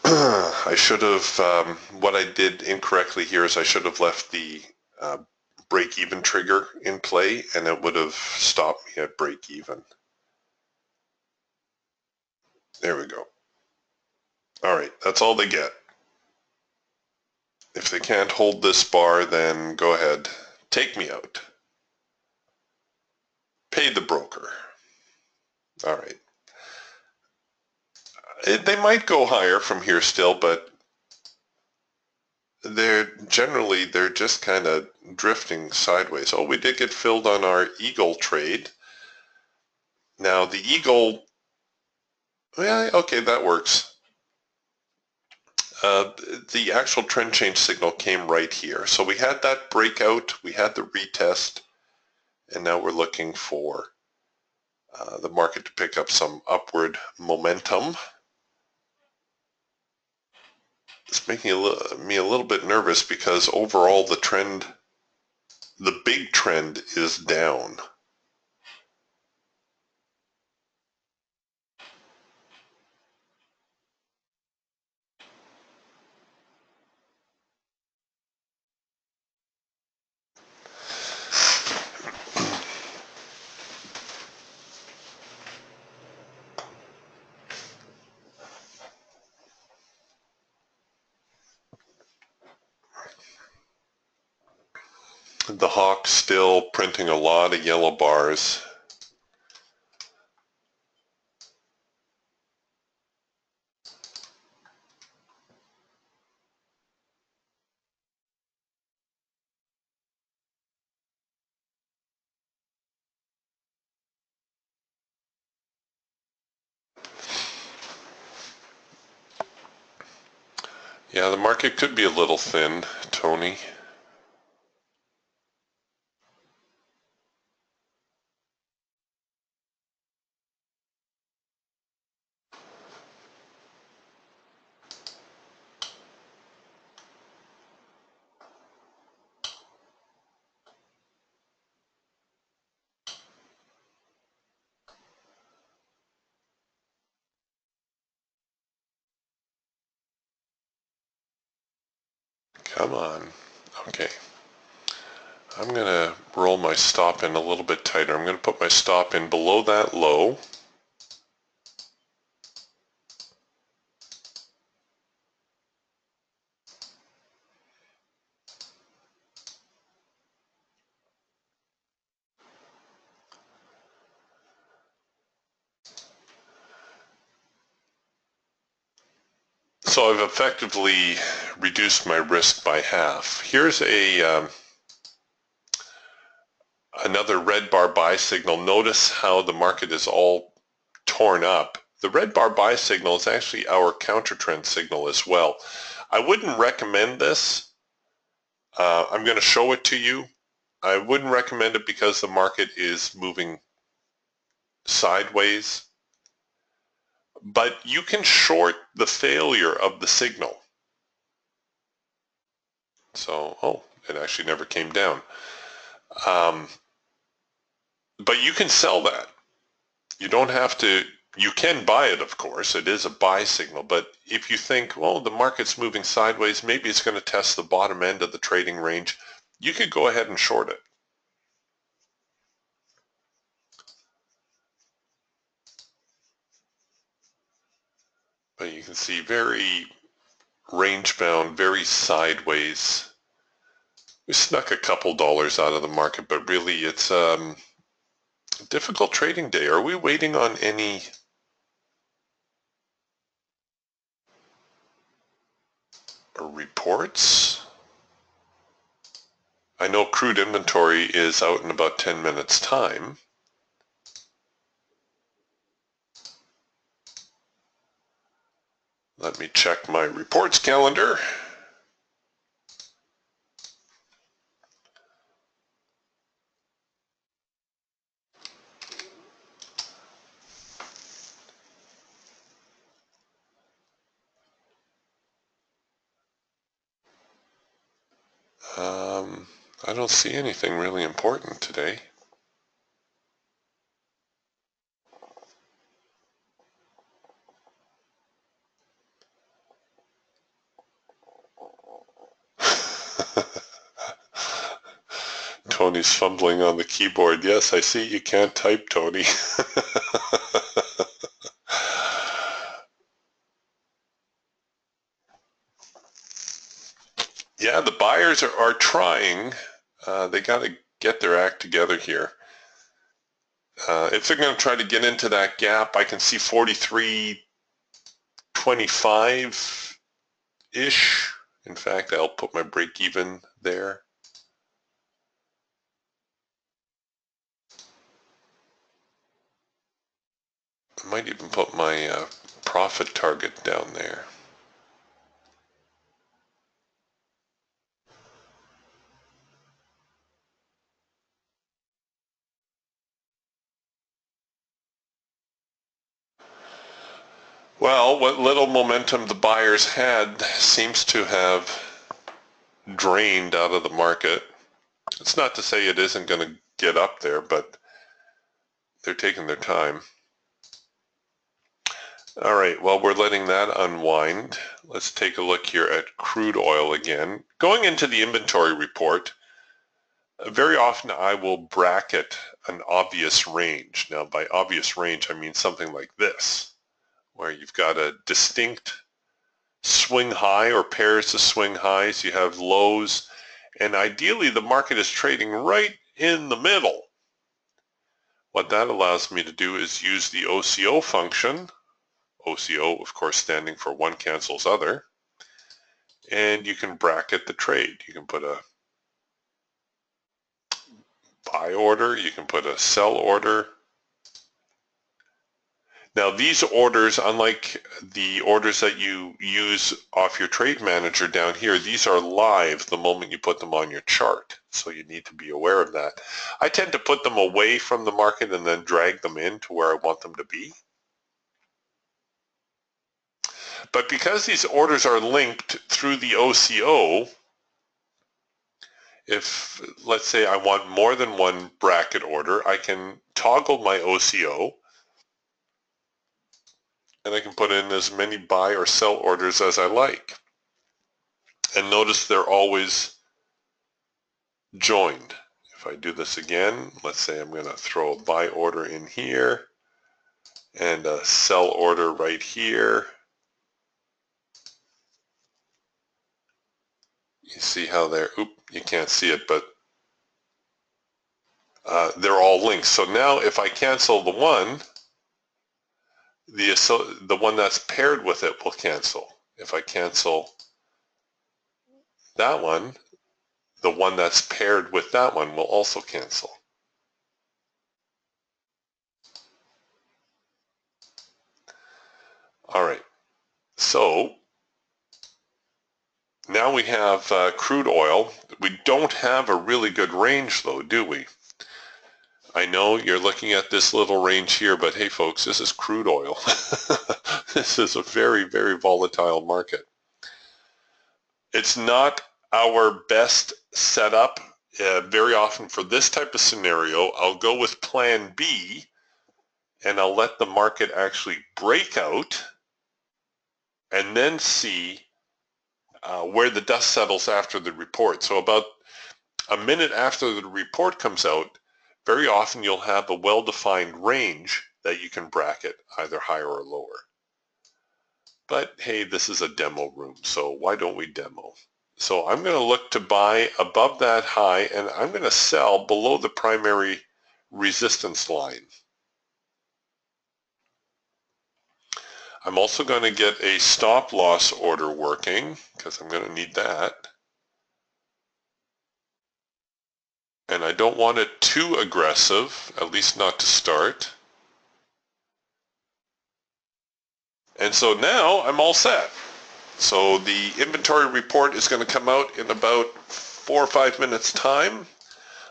I should have, what I did incorrectly here is I should have left the break-even trigger in play, and it would have stopped me at break-even. There we go. All right, that's all they get. If they can't hold this bar, then go ahead, take me out. Pay the broker. All right. They might go higher from here still, but they're just kind of drifting sideways. Oh, we did get filled on our Eagle trade. Now the Eagle, yeah, okay, that works. The actual trend change signal came right here. So we had that breakout, we had the retest, and now we're looking for the market to pick up some upward momentum. It's making me a little bit nervous because overall the trend, the big trend is down. The hawk still printing a lot of yellow bars. Yeah, the market could be a little thin, Tony. Come on. Okay. I'm going to roll my stop in a little bit tighter. I'm going to put my stop in below that low. So I've effectively reduced my risk by half. Here's another red bar buy signal. Notice how the market is all torn up. The red bar buy signal is actually our counter trend signal as well. I wouldn't recommend this. I'm going to show it to you. I wouldn't recommend it because the market is moving sideways. But you can short the failure of the signal. So, oh, it actually never came down. But you can sell that. You don't have to, you can buy it, of course. It is a buy signal. But if you think, well, the market's moving sideways, maybe it's going to test the bottom end of the trading range, you could go ahead and short it. But you can see very range bound, very sideways. We snuck a couple dollars out of the market, but really it's a difficult trading day. Are we waiting on any reports? I know crude inventory is out in about 10 minutes time. Let me check my reports calendar. I don't see anything really important today. Tony's fumbling on the keyboard. Yes, I see you can't type, Tony. Yeah, the buyers are trying. They got to get their act together here. If they're going to try to get into that gap, I can see 43.25-ish. In fact, I'll put my break even there. I might even put my profit target down there. Well, what little momentum the buyers had seems to have drained out of the market. It's not to say it isn't going to get up there, but they're taking their time. All right, well, we're letting that unwind. Let's take a look here at crude oil again. Going into the inventory report, very often I will bracket an obvious range. Now, by obvious range, I mean something like this, where you've got a distinct swing high or pairs of swing highs. You have lows, and ideally the market is trading right in the middle. What that allows me to do is use the OCO function. OCO, of course, standing for one cancels other. And you can bracket the trade. You can put a buy order. You can put a sell order. Now, these orders, unlike the orders that you use off your trade manager down here, these are live the moment you put them on your chart. So you need to be aware of that. I tend to put them away from the market and then drag them in to where I want them to be. But because these orders are linked through the OCO, if, let's say, I want more than one bracket order, I can toggle my OCO and I can put in as many buy or sell orders as I like. And notice they're always joined. If I do this again, let's say I'm going to throw a buy order in here and a sell order right here. You see how they're, you can't see it, but they're all linked. So now if I cancel the one, the one that's paired with it will cancel. If I cancel that one, the one that's paired with that one will also cancel. All right, so now we have crude oil. We don't have a really good range though, do we? I know you're looking at this little range here, but hey folks, this is crude oil. This is a very, very volatile market. It's not our best setup. Very often for this type of scenario, I'll go with plan B and I'll let the market actually break out and then see where the dust settles after the report. So about a minute after the report comes out, very often you'll have a well-defined range that you can bracket, either higher or lower. But hey, this is a demo room, so why don't we demo? So I'm going to look to buy above that high, and I'm going to sell below the primary resistance line. I'm also going to get a stop loss order working, because I'm going to need that. And I don't want it too aggressive, at least not to start. And so now I'm all set. So the inventory report is going to come out in about 4 or 5 minutes time.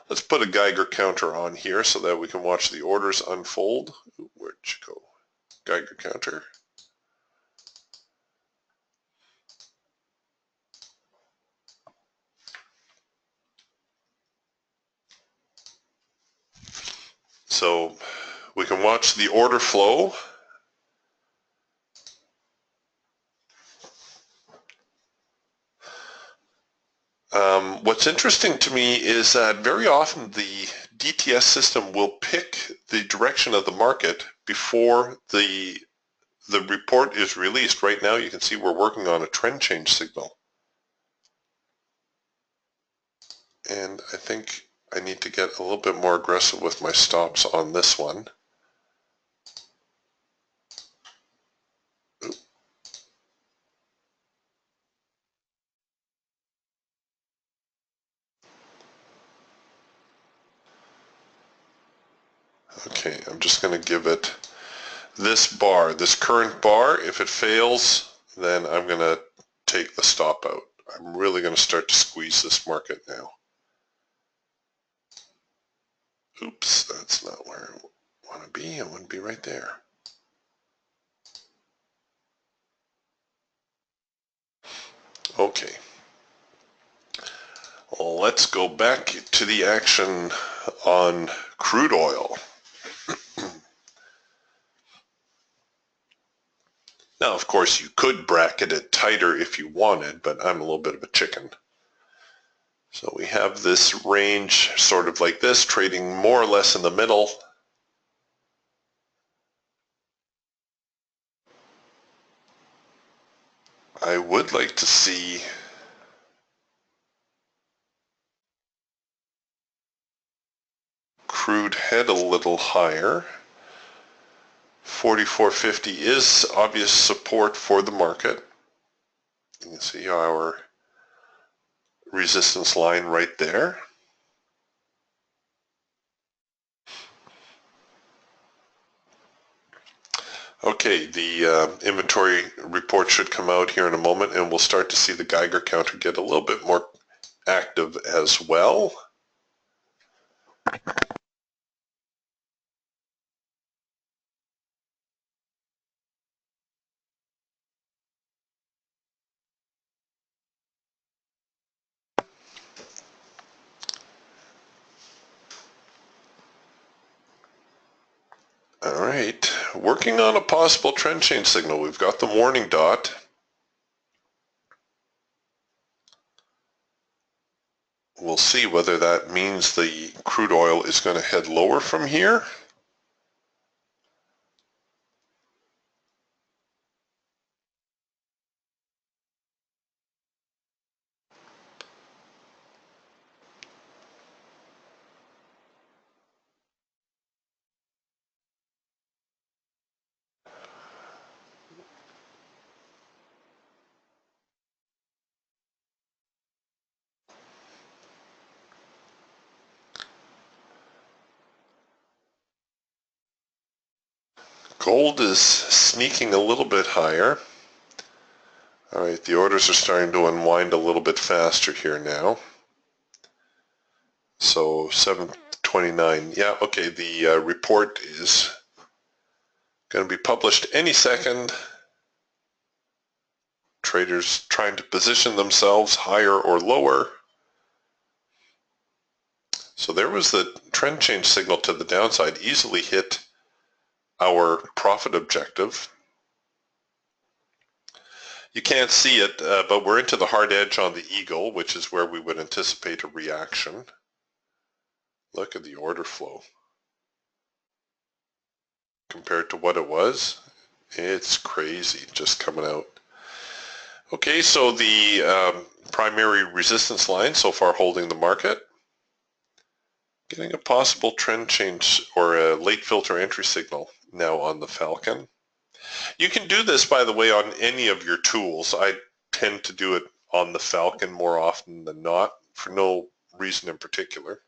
Let's put a Geiger counter on here so that we can watch the orders unfold. Where'd you go? Geiger counter. So we can watch the order flow. What's interesting to me is that very often the DTS system will pick the direction of the market before the report is released. Right now you can see we're working on a trend change signal. And I think I need to get a little bit more aggressive with my stops on this one. Okay, I'm just going to give it this bar, this current bar. If it fails, then I'm going to take the stop out. I'm really going to start to squeeze this market now. Oops, that's not where I want to be. I want to be right there. Okay. Let's go back to the action on crude oil. Now, of course, you could bracket it tighter if you wanted, but I'm a little bit of a chicken. So we have this range sort of like this, trading more or less in the middle. I would like to see crude head a little higher. 44.50 is obvious support for the market. You can see our resistance line right there. Okay, the inventory report should come out here in a moment, and we'll start to see the Geiger counter get a little bit more active as well. All right, working on a possible trend change signal. We've got the warning dot. We'll see whether that means the crude oil is going to head lower from here. Gold is sneaking a little bit higher. All right, the orders are starting to unwind a little bit faster here now. So 729, yeah, okay, the report is going to be published any second. Traders trying to position themselves higher or lower. So there was the trend change signal to the downside, easily hit our profit objective. You can't see it, but we're into the hard edge on the eagle, which is where we would anticipate a reaction. Look at the order flow. Compared to what it was, it's crazy just coming out. Okay, so the primary resistance line so far holding the market. Getting a possible trend change or a late filter entry signal now on the Falcon. You can do this, by the way, on any of your tools. I tend to do it on the Falcon more often than not for no reason in particular.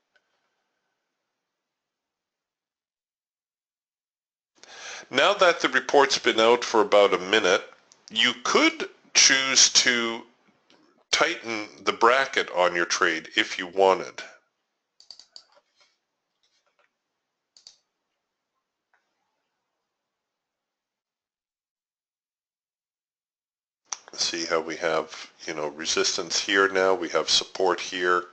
Now that the report's been out for about a minute, you could choose to tighten the bracket on your trade if you wanted. See how we have, resistance here now, we have support here.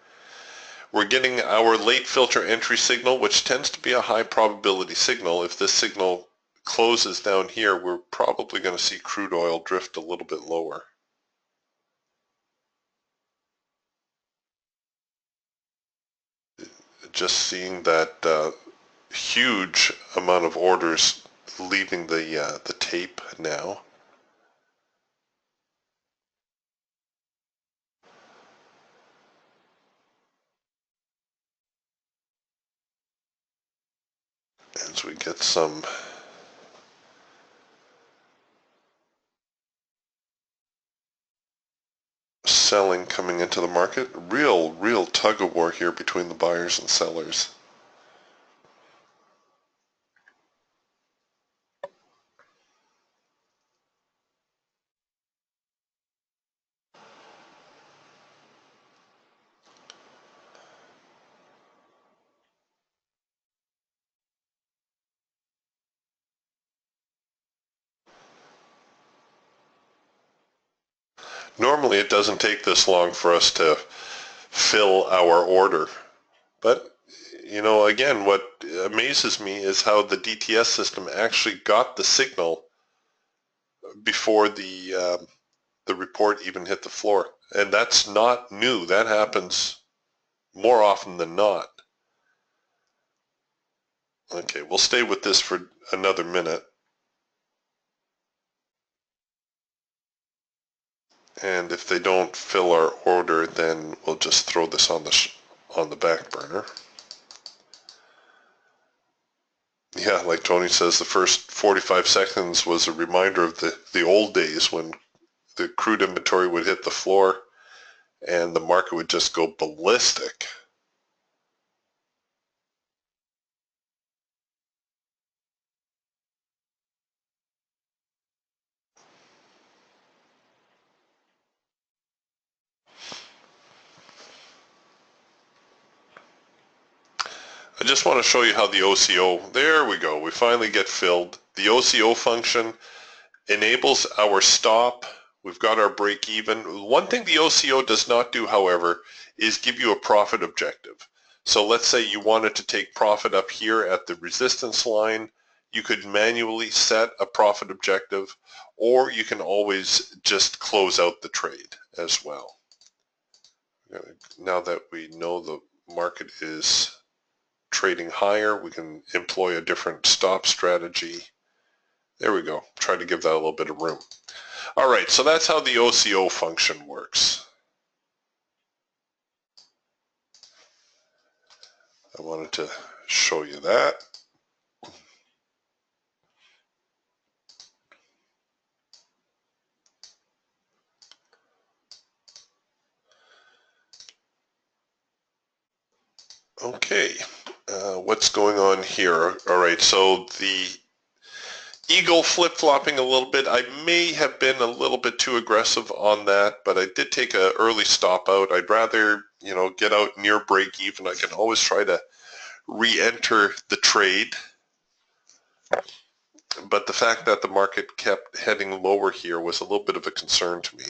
We're getting our late filter entry signal, which tends to be a high probability signal. If this signal closes down here, we're probably going to see crude oil drift a little bit lower. Just seeing that huge amount of orders leaving the tape now. As we get some selling coming into the market, real tug of war here between the buyers and sellers. Normally it doesn't take this long for us to fill our order, but again, what amazes me is how the DTS system actually got the signal before the report even hit the floor. And that's not new. That happens more often than not. Okay, we'll stay with this for another minute. And if they don't fill our order, then we'll just throw this on the back burner. Yeah, like Tony says, the first 45 seconds was a reminder of the old days when the crude inventory would hit the floor and the market would just go ballistic. I just want to show you how the OCO, there we go, we finally get filled. The OCO function enables our stop. We've got our break even. One thing the OCO does not do, however, is give you a profit objective. So let's say you wanted to take profit up here at the resistance line. You could manually set a profit objective, or you can always just close out the trade as well. Now that we know the market is trading higher, we can employ a different stop strategy. There we go. Try to give that a little bit of room. All right, so that's how the OCO function works. I wanted to show you that. Okay, what's going on here? All right, so the eagle flip-flopping a little bit. I may have been a little bit too aggressive on that, but I did take an early stop out. I'd rather, get out near break even. I can always try to re-enter the trade. But the fact that the market kept heading lower here was a little bit of a concern to me.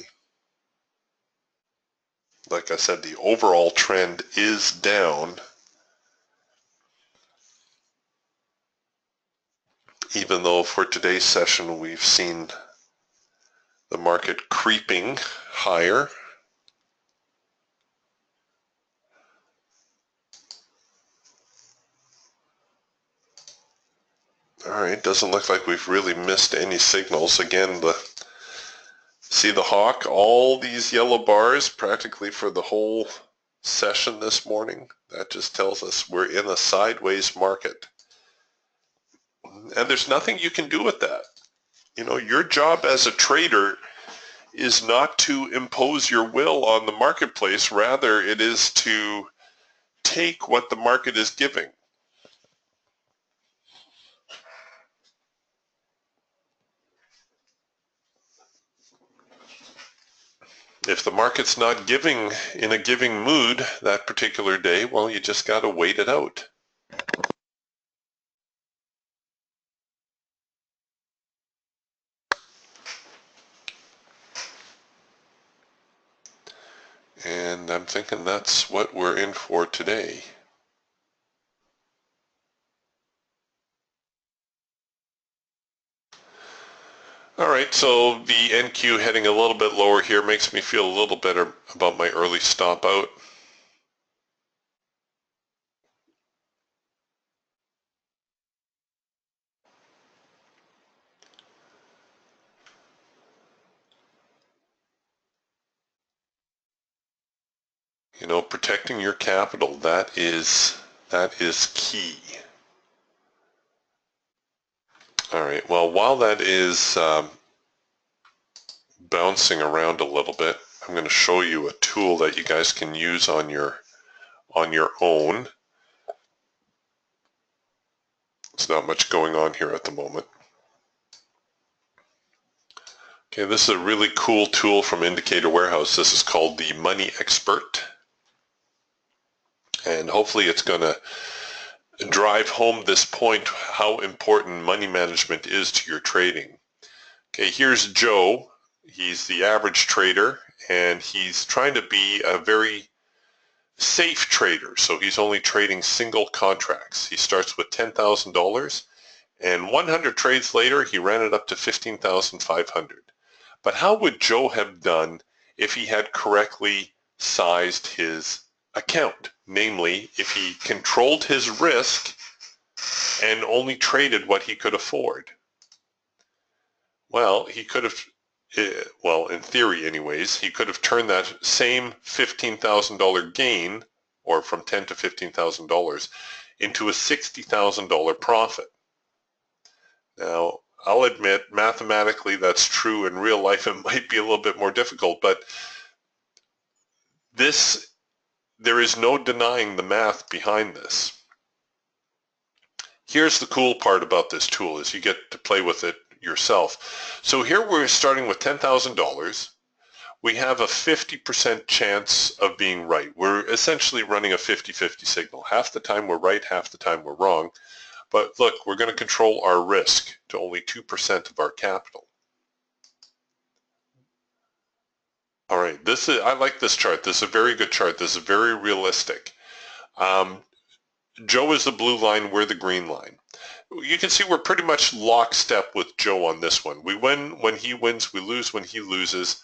Like I said, the overall trend is down, even though for today's session we've seen the market creeping higher. All right, doesn't look like we've really missed any signals. Again, see the hawk, all these yellow bars practically for the whole session this morning. That just tells us we're in a sideways market. And there's nothing you can do with that. You know, your job as a trader is not to impose your will on the marketplace. Rather, it is to take what the market is giving. If the market's not giving in a giving mood that particular day, well, you just got to wait it out. And I'm thinking that's what we're in for today. All right, so the NQ heading a little bit lower here makes me feel a little better about my early stop out. You know, protecting your capital, that is key. All right, well, while that is bouncing around a little bit, I'm going to show you a tool that you guys can use on your own. There's not much going on here at the moment. Okay, this is a really cool tool from Indicator Warehouse. This is called the Money Expert. And hopefully it's going to drive home this point, how important money management is to your trading. Okay, here's Joe. He's the average trader, and he's trying to be a very safe trader. So he's only trading single contracts. He starts with $10,000, and 100 trades later, he ran it up to $15,500. But how would Joe have done if he had correctly sized his account? Namely, if he controlled his risk and only traded what he could afford. Well, he could have, well, in theory anyways, he could have turned that same $15,000 gain, or from $10,000 to $15,000, into a $60,000 profit. Now, I'll admit, mathematically that's true. In real life it might be a little bit more difficult, but there is no denying the math behind this. Here's the cool part about this tool is you get to play with it yourself. So here we're starting with $10,000. We have a 50% chance of being right. We're essentially running a 50-50 signal. Half the time we're right, half the time we're wrong. But look, we're going to control our risk to only 2% of our capital. All right, I like this chart. This is a very good chart. This is very realistic. Joe is the blue line, we're the green line. You can see we're pretty much lockstep with Joe on this one. We win when he wins, we lose when he loses.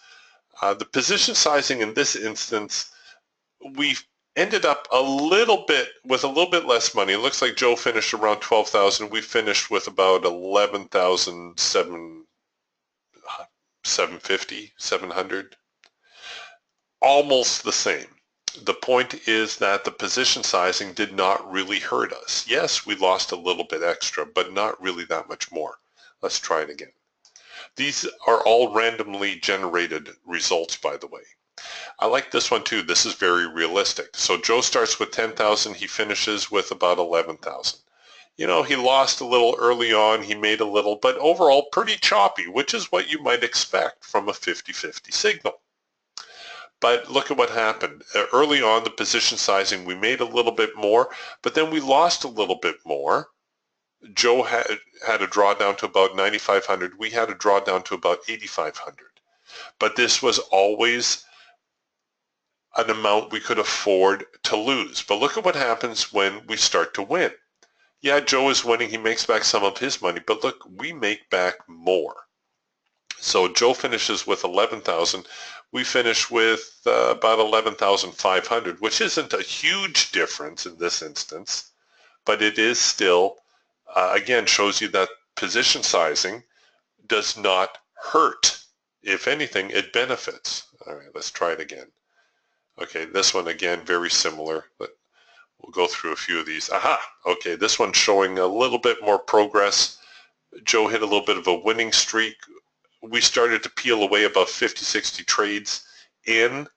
The position sizing in this instance, we've ended up a little bit with a little bit less money. It looks like Joe finished around 12,000. We finished with about 11,750, 700. Almost the same. The point is that the position sizing did not really hurt us. Yes, we lost a little bit extra, but not really that much more. Let's try it again. These are all randomly generated results, by the way. I like this one too. This is very realistic. So Joe starts with 10,000. He finishes with about 11,000. You know, he lost a little early on. He made a little, but overall pretty choppy, which is what you might expect from a 50-50 signal. But look at what happened. Early on, the position sizing, we made a little bit more, but then we lost a little bit more. Joe had a drawdown to about 9,500. We had a drawdown to about 8,500. But this was always an amount we could afford to lose. But look at what happens when we start to win. Yeah, Joe is winning. He makes back some of his money, but look, we make back more. So Joe finishes with 11,000. We finish with about 11,500, which isn't a huge difference in this instance, but it is still, again, shows you that position sizing does not hurt. If anything, it benefits. All right, let's try it again. Okay, this one again, very similar, but we'll go through a few of these. Aha, okay, this one's showing a little bit more progress. Joe hit a little bit of a winning streak. We started to peel away about 50, 60 trades in,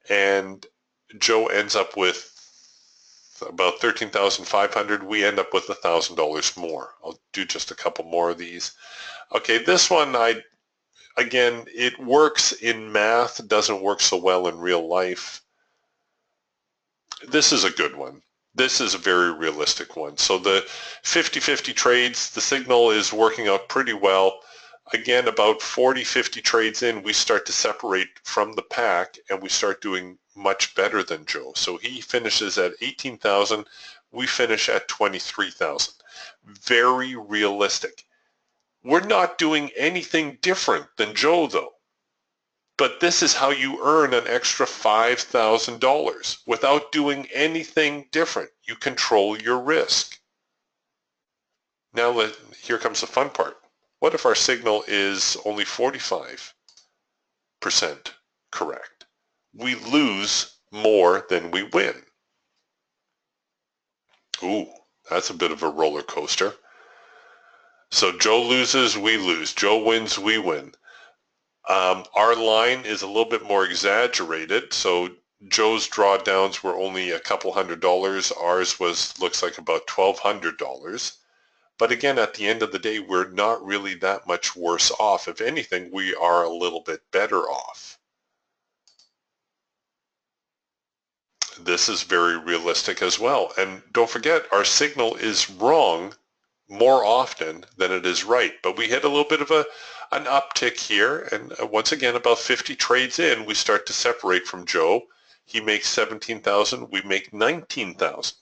and Joe ends up with about 13,500. We end up with $1,000 more. I'll do just a couple more of these. Okay, this one, again, it works in math, doesn't work so well in real life. This is a good one. This is a very realistic one. So the 50-50 trades, the signal is working out pretty well. Again, about 40, 50 trades in, we start to separate from the pack and we start doing much better than Joe. So he finishes at 18,000. We finish at 23,000. Very realistic. We're not doing anything different than Joe, though. But this is how you earn an extra $5,000 without doing anything different. You control your risk. Now here comes the fun part. What if our signal is only 45% correct? We lose more than we win. Ooh, that's a bit of a roller coaster. So Joe loses, we lose. Joe wins, we win. Our line is a little bit more exaggerated. So Joe's drawdowns were only a couple $100. Ours looks like about $1,200. But again, at the end of the day, we're not really that much worse off. If anything, we are a little bit better off. This is very realistic as well. And don't forget, our signal is wrong more often than it is right. But we hit a little bit of an uptick here. And once again, about 50 trades in, we start to separate from Joe. He makes 17,000. We make 19,000.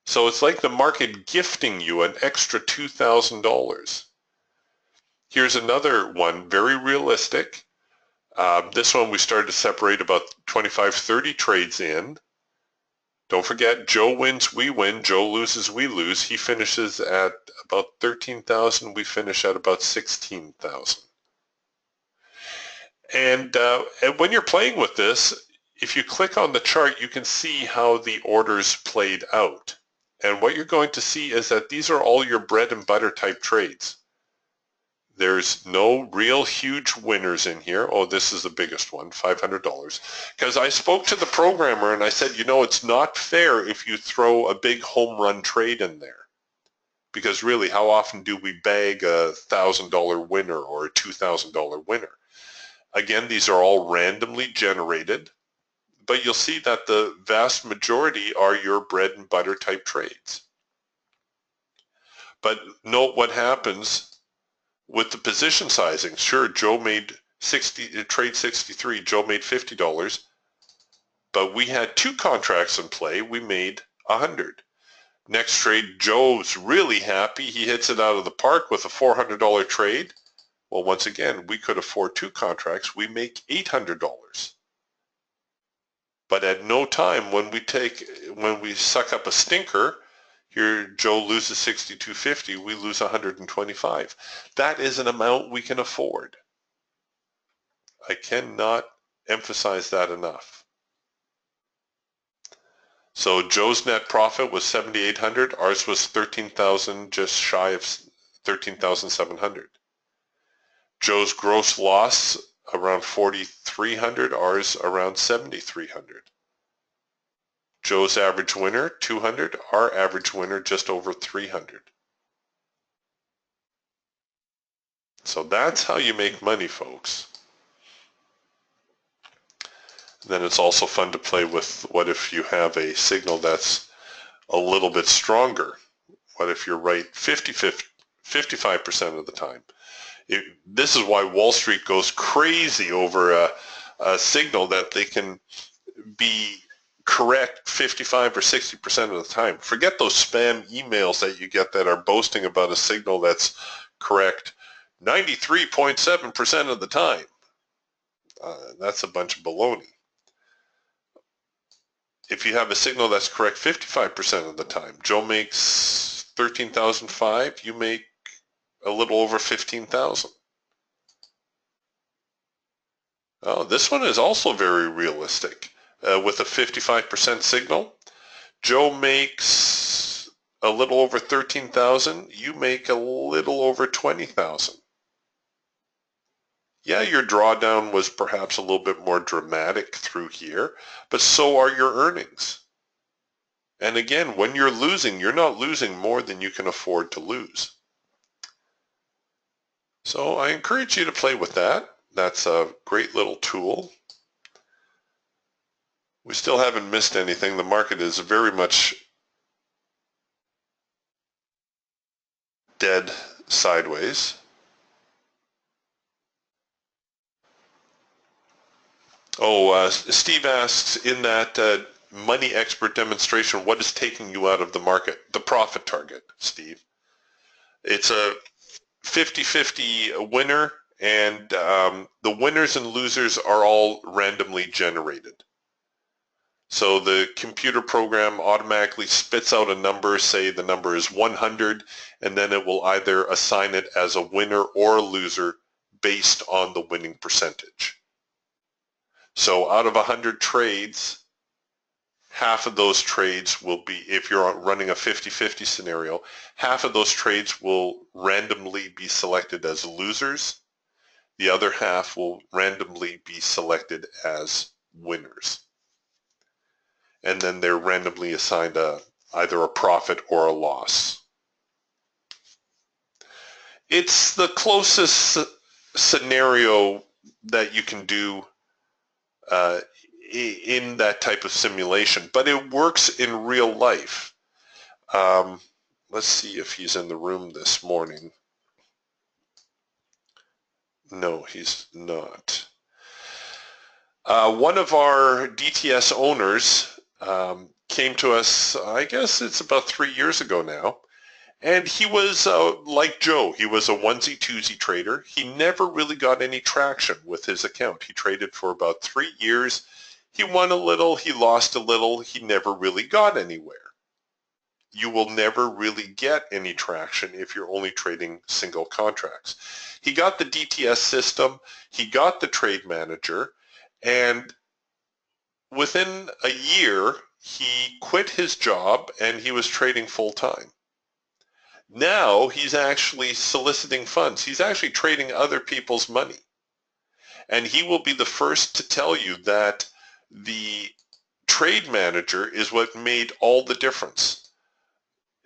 So it's like the market gifting you an extra $2,000. Here's another one, very realistic. This one we started to separate about 25, 30 trades in. Don't forget, Joe wins, we win. Joe loses, we lose. He finishes at about 13,000. We finish at about 16,000. And when you're playing with this, if you click on the chart, you can see how the orders played out. And what you're going to see is that these are all your bread and butter type trades. There's no real huge winners in here. Oh, this is the biggest one, $500. Because I spoke to the programmer and I said, you know, it's not fair if you throw a big home run trade in there. Because really, how often do we bag a $1,000 winner or a $2,000 winner? Again, these are all randomly generated, but you'll see that the vast majority are your bread and butter type trades. But note what happens with the position sizing. Sure, Joe made trade 63, Joe made $50, but we had 2 contracts in play, we made 100. Next trade, Joe's really happy, he hits it out of the park with a $400 trade. Well, once again, we could afford 2 contracts, we make $800. But at no time when we suck up a stinker, here Joe loses 62.50, we lose 125. That is an amount we can afford. I cannot emphasize that enough. So Joe's net profit was 7,800, ours was 13,000, just shy of 13,700. Joe's gross loss around 4,300, ours around 7,300. Joe's average winner, 200. Our average winner, just over 300. So that's how you make money, folks. Then it's also fun to play with what if you have a signal that's a little bit stronger. What if you're right 55% of the time? This is why Wall Street goes crazy over a signal that they can be correct 55 or 60% of the time. Forget those spam emails that you get that are boasting about a signal that's correct 93.7% of the time. That's a bunch of baloney. If you have a signal that's correct 55% of the time, Joe makes 13,005, you make a little over 15,000. Oh, this one is also very realistic. With a 55% signal, Joe makes a little over 13,000, you make a little over 20,000. Yeah, your drawdown was perhaps a little bit more dramatic through here, but so are your earnings. And again, when you're losing, you're not losing more than you can afford to lose. So I encourage you to play with that. That's a great little tool. We still haven't missed anything. The market is very much dead sideways. Oh, Steve asks, in that money expert demonstration, what is taking you out of the market? The profit target, Steve. It's a 50-50 winner, and the winners and losers are all randomly generated. So the computer program automatically spits out a number, say the number is 100, and then it will either assign it as a winner or a loser based on the winning percentage. So out of 100 trades, half of those trades will be, if you're running a 50-50 scenario, half of those trades will randomly be selected as losers. The other half will randomly be selected as winners. And then they're randomly assigned either a profit or a loss. It's the closest scenario that you can do in that type of simulation, but it works in real life. Let's see if he's in the room this morning. No, he's not. One of our DTS owners came to us, I guess it's about 3 years ago now, and he was like Joe. He was a onesie-twosie trader. He never really got any traction with his account. He traded for about 3 years. He won a little, he lost a little, he never really got anywhere. You will never really get any traction if you're only trading single contracts. He got the DTS system, he got the trade manager, and within a year, he quit his job and he was trading full-time. Now he's actually soliciting funds. He's actually trading other people's money. And he will be the first to tell you that the trade manager is what made all the difference.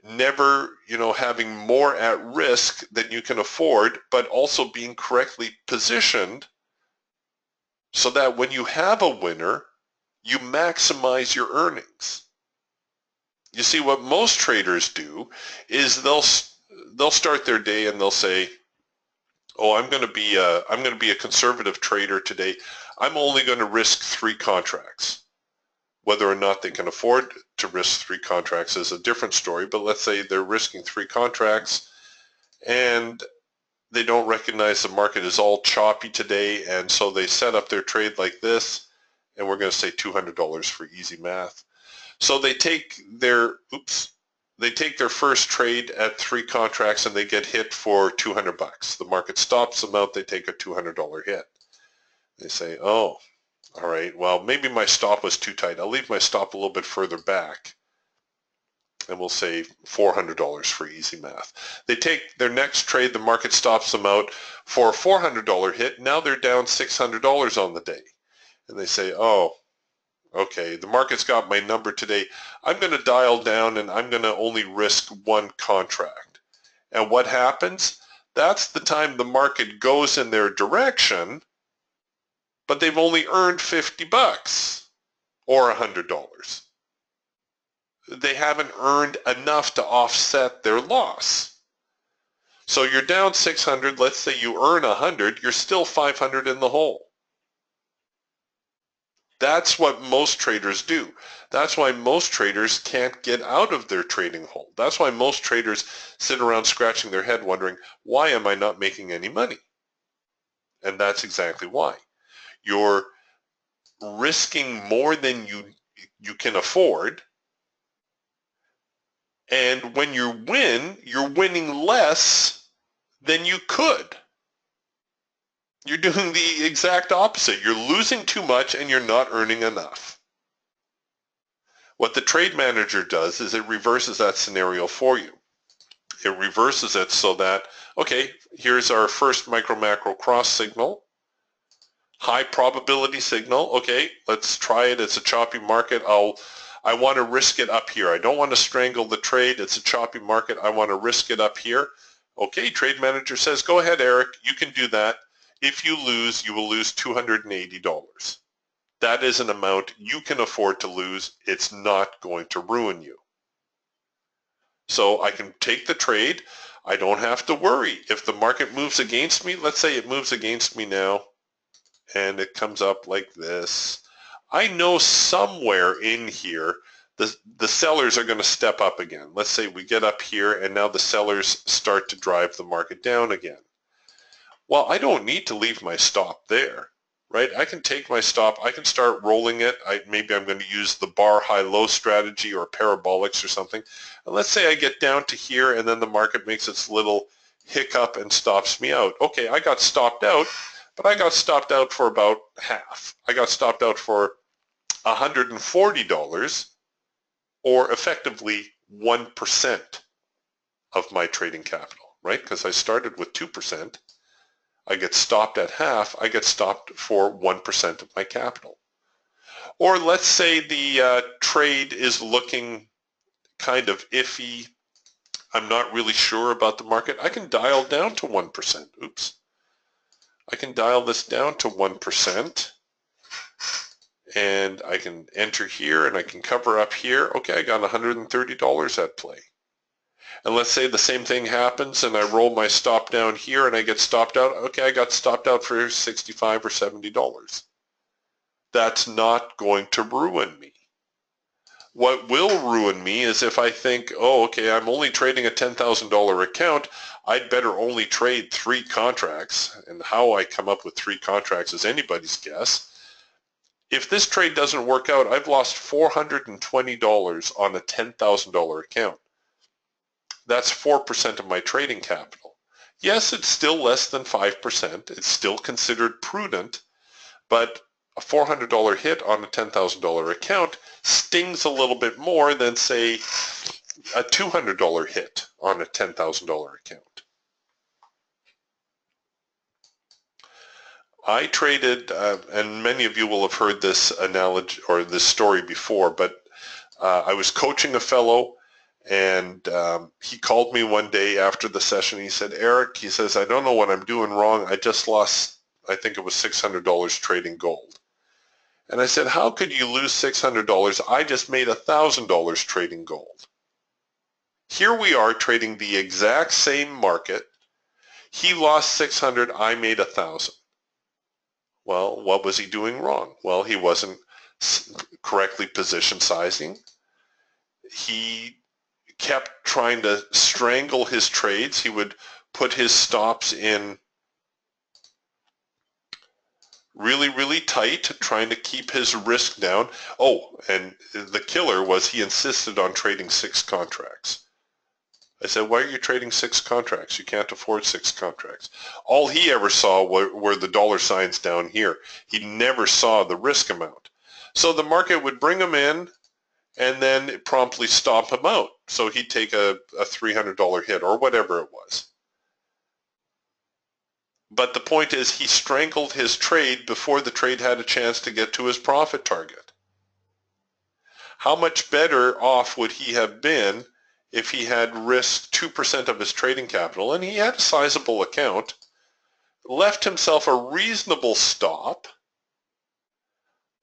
Never, having more at risk than you can afford, but also being correctly positioned so that when you have a winner, you maximize your earnings. You see, what most traders do is they'll start their day and they'll say, "Oh, I'm going to be a conservative trader today. I'm only going to risk 3 contracts." Whether or not they can afford to risk 3 contracts is a different story, but let's say they're risking 3 contracts and they don't recognize the market is all choppy today, and so they set up their trade like this, and we're going to say $200 for easy math. So they take their first trade at 3 contracts and they get hit for $200. The market stops them out, they take a $200 hit. They say, "Oh, all right, well, maybe my stop was too tight. I'll leave my stop a little bit further back." And we'll say $400 for easy math. They take their next trade, the market stops them out for a $400 hit. Now they're down $600 on the day. And they say, "Oh, okay, the market's got my number today. I'm going to dial down and I'm going to only risk 1 contract." And what happens? That's the time the market goes in their direction, but they've only earned $50 or $100. they haven't earned enough to offset their loss. So you're down 600, let's say you earn 100, you're still 500 in the hole. That's what most traders do. That's why most traders can't get out of their trading hole. That's why most traders sit around scratching their head wondering, why am I not making any money? And that's exactly why. You're risking more than you can afford. And when you win, you're winning less than you could. You're doing the exact opposite. You're losing too much and you're not earning enough. What the trade manager does is it reverses that scenario for you. It reverses it so that, okay, here's our first micro-macro cross signal, high probability signal. Okay, let's try it. It's a choppy market. I want to risk it up here. I don't want to strangle the trade. It's a choppy market. I want to risk it up here. Okay, trade manager says, go ahead, Eric, you can do that. If you lose, you will lose $280. That is an amount you can afford to lose. It's not going to ruin you. So I can take the trade. I don't have to worry. If the market moves against me, let's say it moves against me now, and it comes up like this. I know somewhere in here the sellers are going to step up again. Let's say we get up here and now the sellers start to drive the market down again. Well, I don't need to leave my stop there, right? I can take my stop, I can start rolling it. Maybe I'm going to use the bar high-low strategy or parabolics or something. And let's say I get down to here and then the market makes its little hiccup and stops me out. Okay, I got stopped out, but I got stopped out for about half. I got stopped out for $140, or effectively 1% of my trading capital, right? Because I started with 2%. I get stopped at half. I get stopped for 1% of my capital. Or let's say the trade is looking kind of iffy. I'm not really sure about the market. I can dial down to 1%. Oops. I can dial this down to 1%. And I can enter here and I can cover up here. Okay, I got $130 at play. And let's say the same thing happens and I roll my stop down here and I get stopped out. Okay, I got stopped out for $65 or $70. That's not going to ruin me. What will ruin me is if I think, oh, okay, I'm only trading a $10,000 account. I'd better only trade 3 contracts. And how I come up with 3 contracts is anybody's guess. If this trade doesn't work out, I've lost $420 on a $10,000 account. That's 4% of my trading capital. Yes, it's still less than 5%. It's still considered prudent, but a $400 hit on a $10,000 account stings a little bit more than, say, a $200 hit on a $10,000 account. I traded, and many of you will have heard this analogy or this story before, but I was coaching a fellow and he called me one day after the session. He said, Eric, he says, I don't know what I'm doing wrong. I just lost, I think it was $600 trading gold. And I said, how could you lose $600? I just made $1,000 trading gold. Here we are trading the exact same market. He lost 600, I made 1,000. Well, what was he doing wrong? Well, he wasn't correctly position sizing. He kept trying to strangle his trades. He would put his stops in really, really tight, trying to keep his risk down. Oh, and the killer was he insisted on trading 6 contracts. I said, why are you trading 6 contracts? You can't afford 6 contracts. All he ever saw were the dollar signs down here. He never saw the risk amount. So the market would bring him in and then promptly stomp him out. So he'd take a $300 hit or whatever it was. But the point is he strangled his trade before the trade had a chance to get to his profit target. How much better off would he have been if he had risked 2% of his trading capital, and he had a sizable account, left himself a reasonable stop,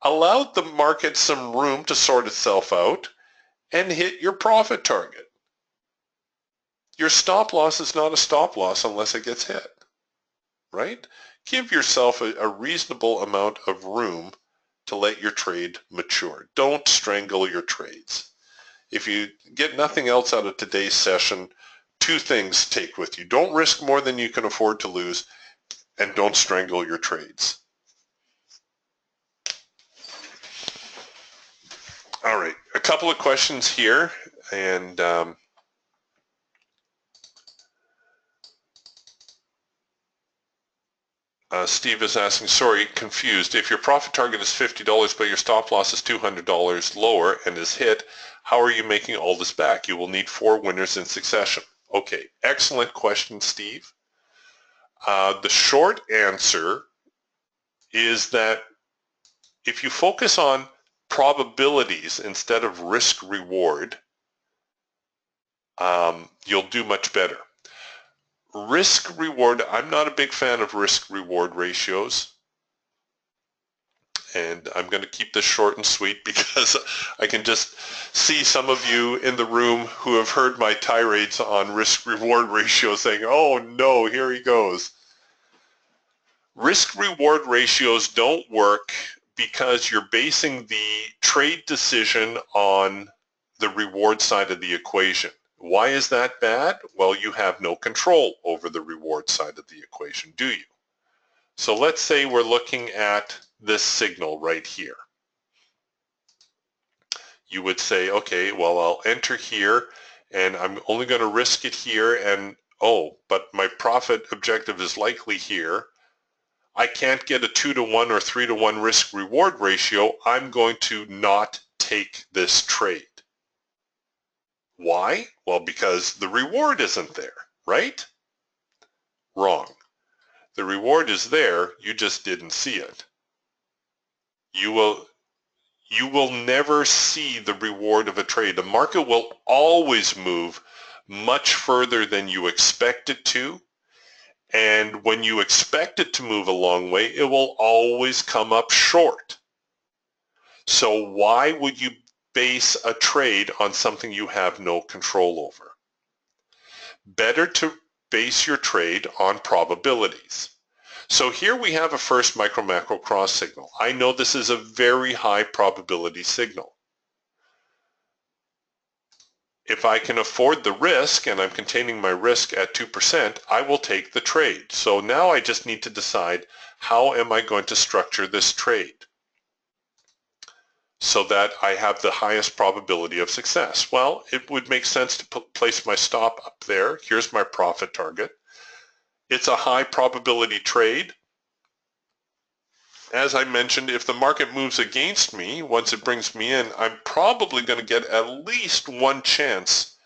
allowed the market some room to sort itself out, and hit your profit target. Your stop loss is not a stop loss unless it gets hit, right? Give yourself a reasonable amount of room to let your trade mature. Don't strangle your trades. If you get nothing else out of today's session, two things take with you. Don't risk more than you can afford to lose, and don't strangle your trades. All right, a couple of questions here, and Steve is asking, sorry, confused. If your profit target is $50 but your stop loss is $200 lower and is hit, how are you making all this back? You will need 4 winners in succession. Okay, excellent question, Steve. The short answer is that if you focus on probabilities instead of risk reward, you'll do much better. Risk reward, I'm not a big fan of risk reward ratios. And I'm going to keep this short and sweet because I can just see some of you in the room who have heard my tirades on risk reward ratio saying, oh no, here he goes. Risk reward ratios don't work because you're basing the trade decision on the reward side of the equation. Why is that bad? Well, you have no control over the reward side of the equation, do you? So let's say we're looking at this signal right here. You would say, okay, well, I'll enter here and I'm only going to risk it here, and oh, but my profit objective is likely here. I can't get a 2-to-1 or 3-to-1 risk reward ratio. I'm going to not take this trade. Why? Well, because the reward isn't there, right? Wrong. The reward is there, you just didn't see it. You will never see the reward of a trade. The market will always move much further than you expect it to. And when you expect it to move a long way, it will always come up short. So why would you base a trade on something you have no control over? Better to base your trade on probabilities. So here we have a first micro-macro cross signal. I know this is a very high probability signal. If I can afford the risk and I'm containing my risk at 2%, I will take the trade. So now I just need to decide, how am I going to structure this trade so that I have the highest probability of success? Well, it would make sense to place my stop up there. Here's my profit target. It's a high probability trade. As I mentioned, if the market moves against me, once it brings me in, I'm probably going to get at least one chance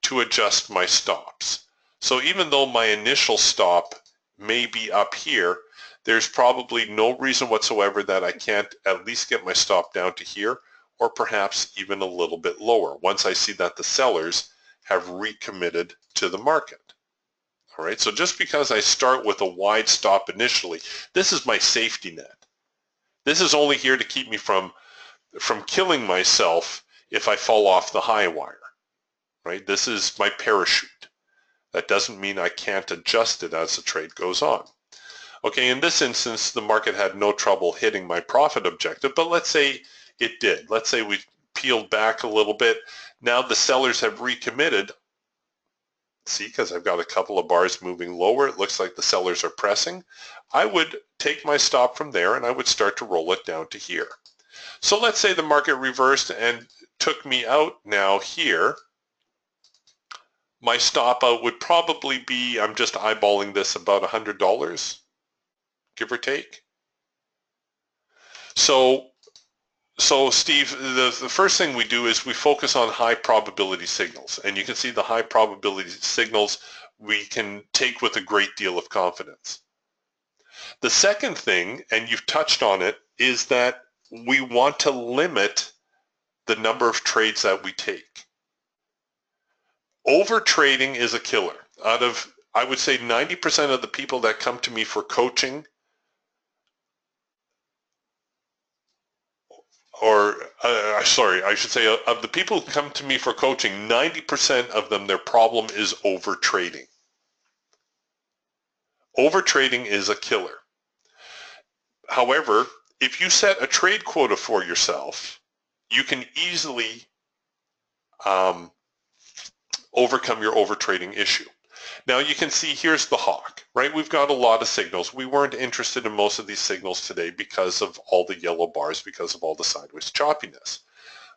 to adjust my stops. So even though my initial stop may be up here, there's probably no reason whatsoever that I can't at least get my stop down to here, or perhaps even a little bit lower, once I see that the sellers have recommitted to the market. All right, so just because I start with a wide stop initially, this is my safety net. This is only here to keep me from killing myself if I fall off the high wire, right? This is my parachute. That doesn't mean I can't adjust it as the trade goes on. Okay, in this instance, the market had no trouble hitting my profit objective, but let's say it did. Let's say we peeled back a little bit. Now the sellers have recommitted. See, because I've got a couple of bars moving lower, it looks like the sellers are pressing. I would take my stop from there and I would start to roll it down to here. So let's say the market reversed and took me out now here. My stop out would probably be, I'm just eyeballing this, about $100, give or take. So Steve, the first thing we do is we focus on high probability signals. And you can see the high probability signals we can take with a great deal of confidence. The second thing, and you've touched on it, is that we want to limit the number of trades that we take. Over trading is a killer. Out of, I would say, 90% of the people that come to me for coaching, sorry, I should say of the people who come to me for coaching, 90% of them, their problem is overtrading. Overtrading is a killer. However, if you set a trade quota for yourself, you can easily overcome your overtrading issue. Now you can see here's the hawk, right? We've got a lot of signals. We weren't interested in most of these signals today because of all the yellow bars, because of all the sideways choppiness.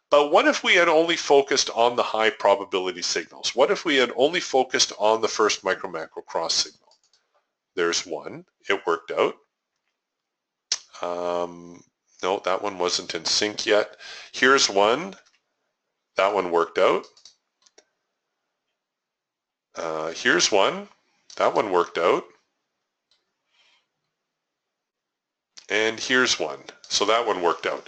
But what if we had only focused on the high probability signals? What if we had only focused on the first micro macro cross signal? There's one, it worked out. No, that one wasn't in sync yet. Here's one, that one worked out. Here's one, that one worked out. And here's one, so that one worked out.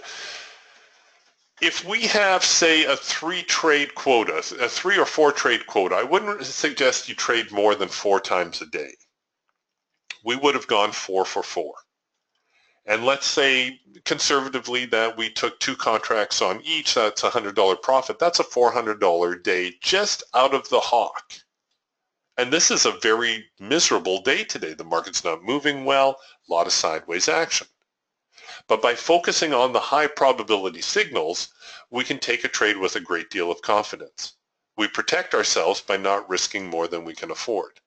If we have, say, a 3 trade quota, a 3 or 4 trade quota, I wouldn't suggest you trade more than 4 times a day. We would have gone 4 for 4. And let's say conservatively that we took 2 contracts on each, that's a $100 profit. That's a $400 day just out of the hawk. And this is a very miserable day today. The market's not moving well, a lot of sideways action. But by focusing on the high probability signals, we can take a trade with a great deal of confidence. We protect ourselves by not risking more than we can afford.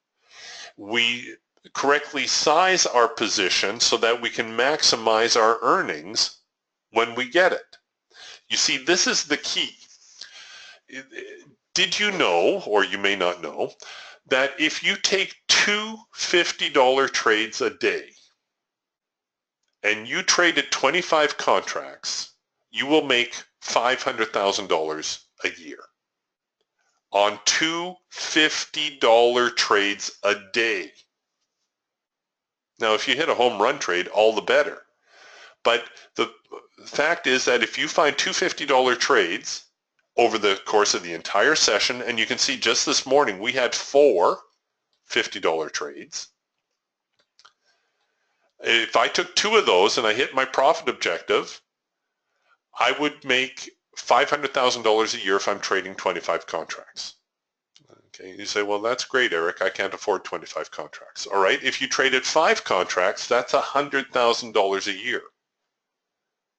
We correctly size our position so that we can maximize our earnings when we get it. You see, this is the key. Did you know, or you may not know, that if you take 2 $50 trades a day and you traded 25 contracts, you will make $500,000 a year on 2 $50 trades a day. Now, if you hit a home run trade, all the better. But the fact is that if you find 2 $50 trades over the course of the entire session, and you can see just this morning we had 4 $50 trades. If I took 2 of those and I hit my profit objective, I would make $500,000 a year if I'm trading 25 contracts. Okay, you say, well, that's great, Eric. I can't afford 25 contracts. All right, if you traded 5 contracts, that's $100,000 a year.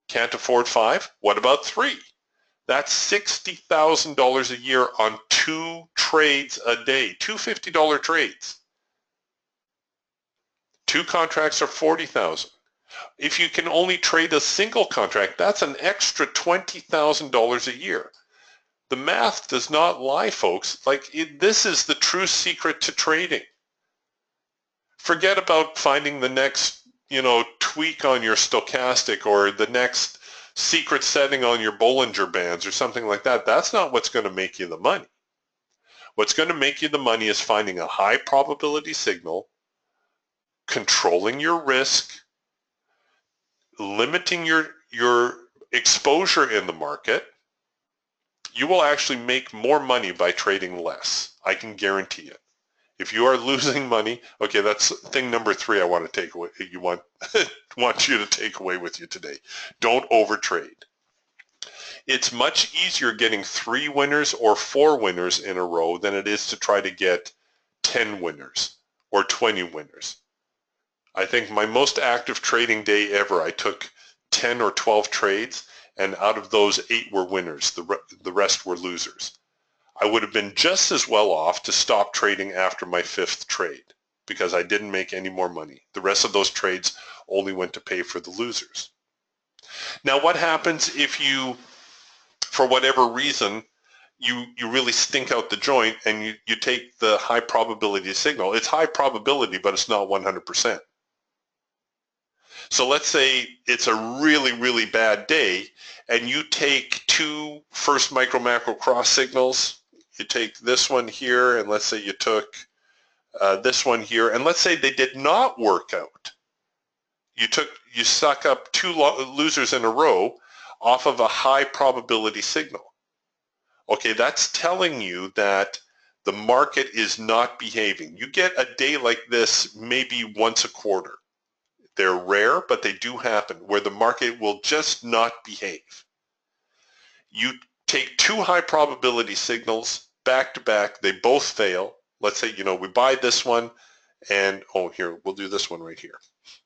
Can't afford 5? What about 3? That's $60,000 a year on 2 trades a day, 2 $50 trades. 2 contracts are $40,000. If you can only trade a single contract, that's an extra $20,000 a year. The math does not lie, folks. This is the true secret to trading. Forget about finding the next, tweak on your stochastic or the next secret setting on your Bollinger Bands or something like that. That's not what's going to make you the money. What's going to make you the money is finding a high probability signal, controlling your risk, limiting your exposure in the market. You will actually make more money by trading less. I can guarantee it. If you are losing money, okay, that's thing number 3 I want to take away. You want you to take away with you today. Don't overtrade. It's much easier getting 3 winners or 4 winners in a row than it is to try to get 10 winners or 20 winners. I think my most active trading day ever, I took 10 or 12 trades, and out of those 8 were winners. The rest were losers. I would have been just as well off to stop trading after my 5th trade because I didn't make any more money. The rest of those trades only went to pay for the losers. Now, what happens if you, for whatever reason, you really stink out the joint and you take the high probability signal? It's high probability, but it's not 100%. So let's say it's a really, really bad day and you take 2 first micro macro cross signals. You take this one here, and let's say you took this one here, and let's say they did not work out. You suck up 2 losers in a row off of a high probability signal. Okay, that's telling you that the market is not behaving. You get a day like this maybe once a quarter. They're rare, but they do happen, where the market will just not behave. You take two high probability signals back to back, they both fail. Let's say, we buy this one and, oh, here, we'll do this one right here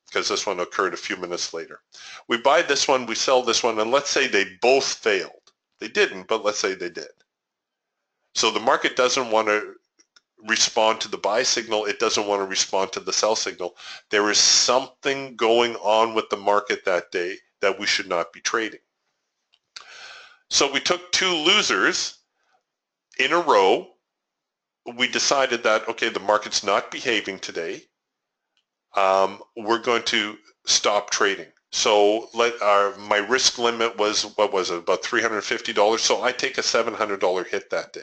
because this one occurred a few minutes later. We buy this one, we sell this one, and let's say they both failed. They didn't, but let's say they did. So the market doesn't want to respond to the buy signal. It doesn't want to respond to the sell signal. There is something going on with the market that day that we should not be trading. So we took two losers in a row. We decided that, okay, the market's not behaving today. We're going to stop trading. So my risk limit was, what was it, about $350. So I take a $700 hit that day.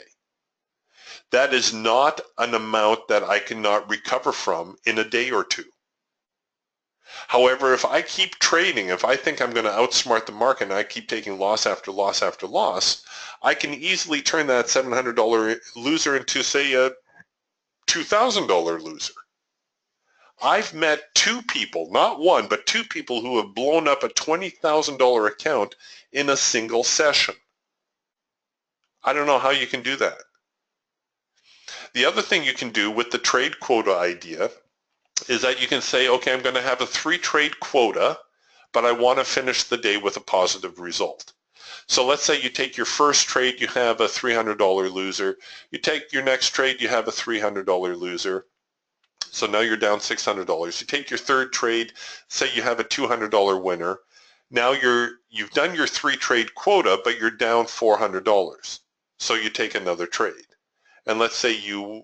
That is not an amount that I cannot recover from in a day or two. However, if I keep trading, if I think I'm going to outsmart the market and I keep taking loss after loss after loss, I can easily turn that $700 loser into, say, a $2,000 loser. I've met two people, not one, but two people who have blown up a $20,000 account in a single session. I don't know how you can do that. The other thing you can do with the trade quota idea is that you can say, okay, I'm going to have a 3-trade quota, but I want to finish the day with a positive result. So let's say you take your first trade, you have a $300 loser. You take your next trade, you have a $300 loser. So now you're down $600. You take your third trade, say you have a $200 winner. Now you've done your 3-trade quota, but you're down $400. So you take another trade. And let's say you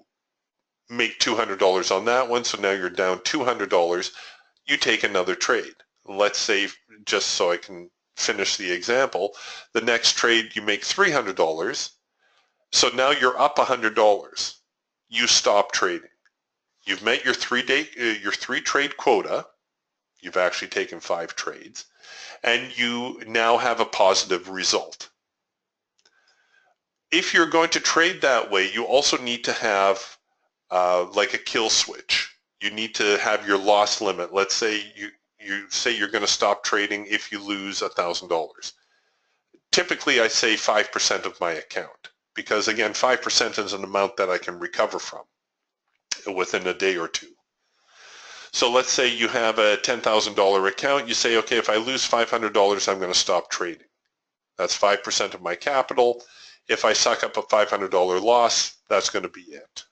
make $200 on that one, so now you're down $200. You take another trade. Let's say, just so I can finish the example, the next trade you make $300. So now you're up $100. You stop trading. You've met your 3-trade quota. You've actually taken 5 trades, and you now have a positive result. If you're going to trade that way, you also need to have like a kill switch. You need to have your loss limit. Let's say you say you're going to stop trading if you lose $1,000. Typically, I say 5% of my account because, again, 5% is an amount that I can recover from within a day or two. So let's say you have a $10,000 account. You say, okay, if I lose $500, I'm going to stop trading. That's 5% of my capital. If I suck up a $500 loss, that's going to be it.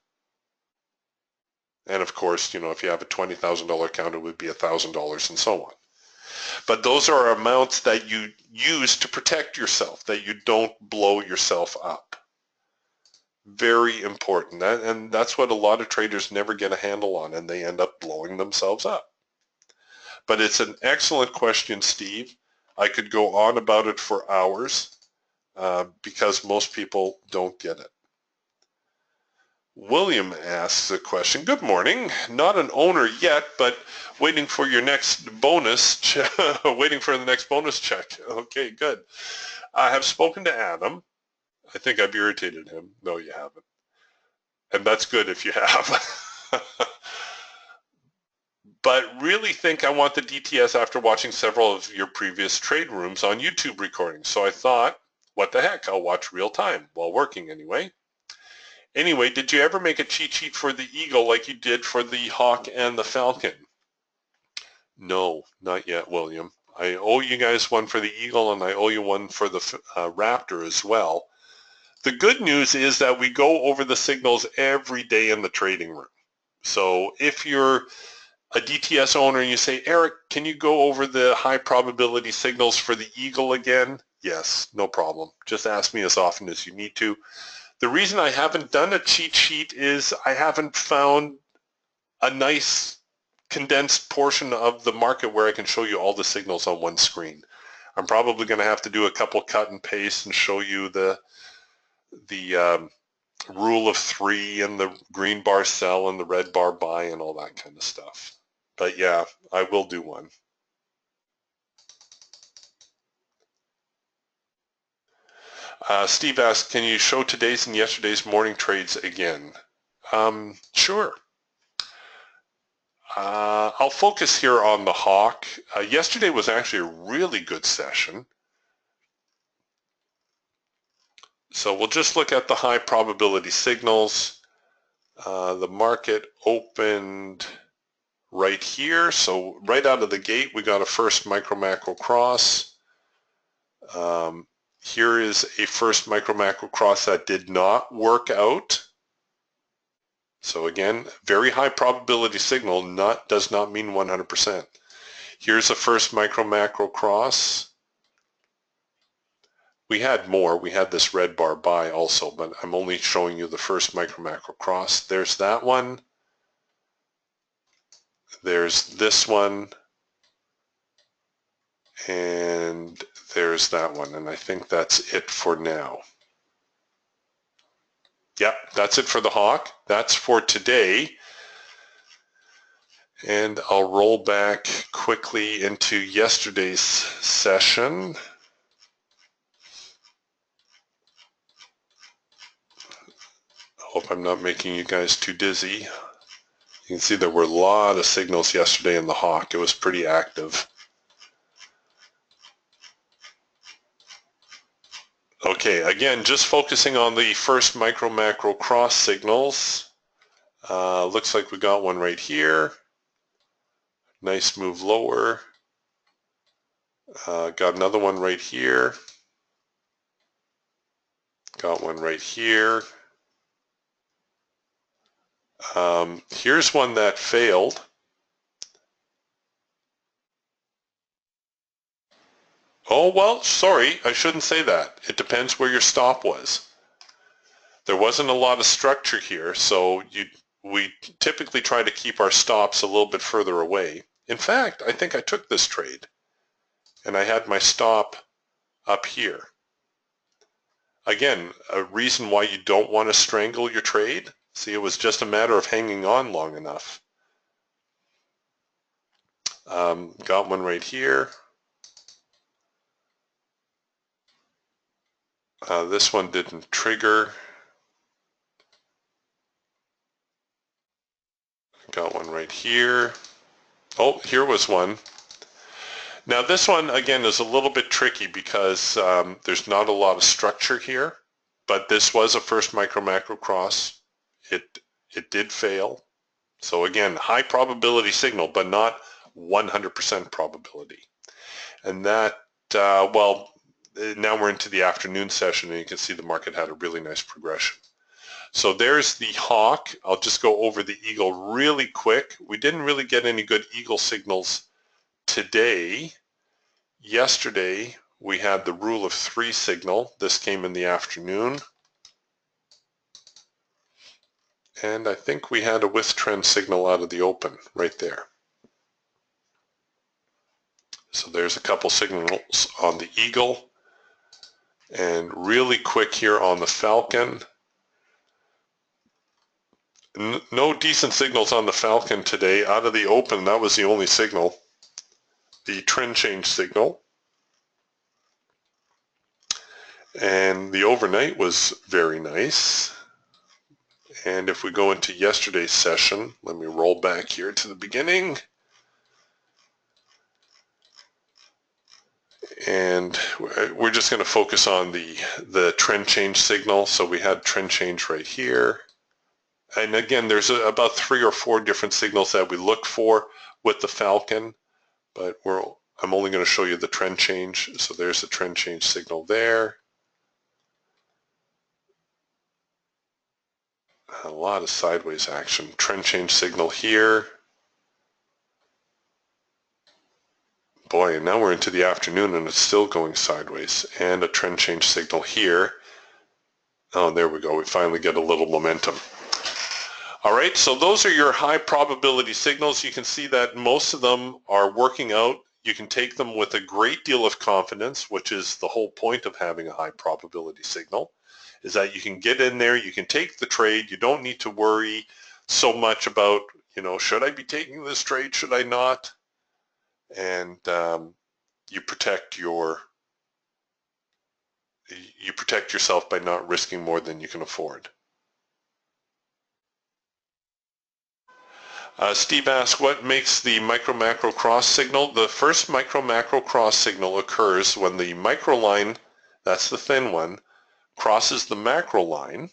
And of course, if you have a $20,000 account, it would be $1,000 and so on. But those are amounts that you use to protect yourself, that you don't blow yourself up. Very important. And that's what a lot of traders never get a handle on, and they end up blowing themselves up. But it's an excellent question, Steve. I could go on about it for hours because most people don't get it. William asks a question. Good morning. Not an owner yet, but waiting for your next bonus. Waiting for the next bonus check. Okay, good. I have spoken to Adam. I think I've irritated him. No, you haven't. And that's good if you have. But really think I want the DTS after watching several of your previous trade rooms on YouTube recordings. So I thought, what the heck, I'll watch real time while working anyway. Anyway, did you ever make a cheat sheet for the Eagle like you did for the Hawk and the Falcon? No, not yet, William. I owe you guys one for the Eagle and I owe you one for the Raptor as well. The good news is that we go over the signals every day in the trading room. So if you're a DTS owner and you say, Eric, can you go over the high probability signals for the Eagle again? Yes, no problem. Just ask me as often as you need to. The reason I haven't done a cheat sheet is I haven't found a nice condensed portion of the market where I can show you all the signals on one screen. I'm probably going to have to do a couple cut and paste and show you the rule of 3 and the green bar sell and the red bar buy and all that kind of stuff. But yeah, I will do one. Steve asked, can you show today's and yesterday's morning trades again? Sure. I'll focus here on the Hawk. Yesterday was actually a really good session. So we'll just look at the high probability signals. The market opened right here. So right out of the gate, we got a first micro macro cross. Here is a first micro macro cross that did not work out. So again, very high probability signal does not mean 100%. Here's a first micro macro cross. We had more. We had this red bar buy also, but I'm only showing you the first micro macro cross. There's that one. There's this one. And there's that one. And I think that's it for now. Yep, that's it for the hawk. That's for today. And I'll roll back quickly into yesterday's session. Hope I'm not making you guys too dizzy. You can see there were a lot of signals yesterday in the hawk. It was pretty active. Okay, again, just focusing on the first micro macro cross signals. Looks like we got one right here. Nice move lower. Got another one right here. Got one right here. Here's one that failed. Oh, well, sorry, I shouldn't say that. It depends where your stop was. There wasn't a lot of structure here, so we typically try to keep our stops a little bit further away. In fact, I think I took this trade, and I had my stop up here. Again, a reason why you don't want to strangle your trade. See, it was just a matter of hanging on long enough. Got one right here. This one didn't trigger. Got one right here. Oh, here was one. Now this one, again, is a little bit tricky because there's not a lot of structure here, but this was a first micro macro cross. It did fail. So again, high probability signal, but not 100% probability. And that, well, now we're into the afternoon session and you can see the market had a really nice progression. So there's the hawk. I'll just go over the eagle really quick. We didn't really get any good eagle signals today. Yesterday, we had the rule of 3 signal. This came in the afternoon. And I think we had a with trend signal out of the open right there. So there's a couple signals on the eagle. And really quick here on the falcon. No decent signals on the falcon today. Out of the open, that was the only signal. The trend change signal. And the overnight was very nice. And if we go into yesterday's session, let me roll back here to the beginning. And we're just going to focus on the trend change signal. So we had trend change right here. And again, there's about 3 or 4 different signals that we look for with the falcon, but I'm only going to show you the trend change. So there's the trend change signal there. A lot of sideways action. Trend change signal here. Boy, and now we're into the afternoon and it's still going sideways. And a trend change signal here. Oh, there we go. We finally get a little momentum. All right, so those are your high probability signals. You can see that most of them are working out. You can take them with a great deal of confidence, which is the whole point of having a high probability signal, is that you can get in there, you can take the trade. You don't need to worry so much about, should I be taking this trade? Should I not? And you protect yourself by not risking more than you can afford. Steve asked, what makes the micro-macro cross signal? The first micro-macro cross signal occurs when the micro line, that's the thin one, crosses the macro line,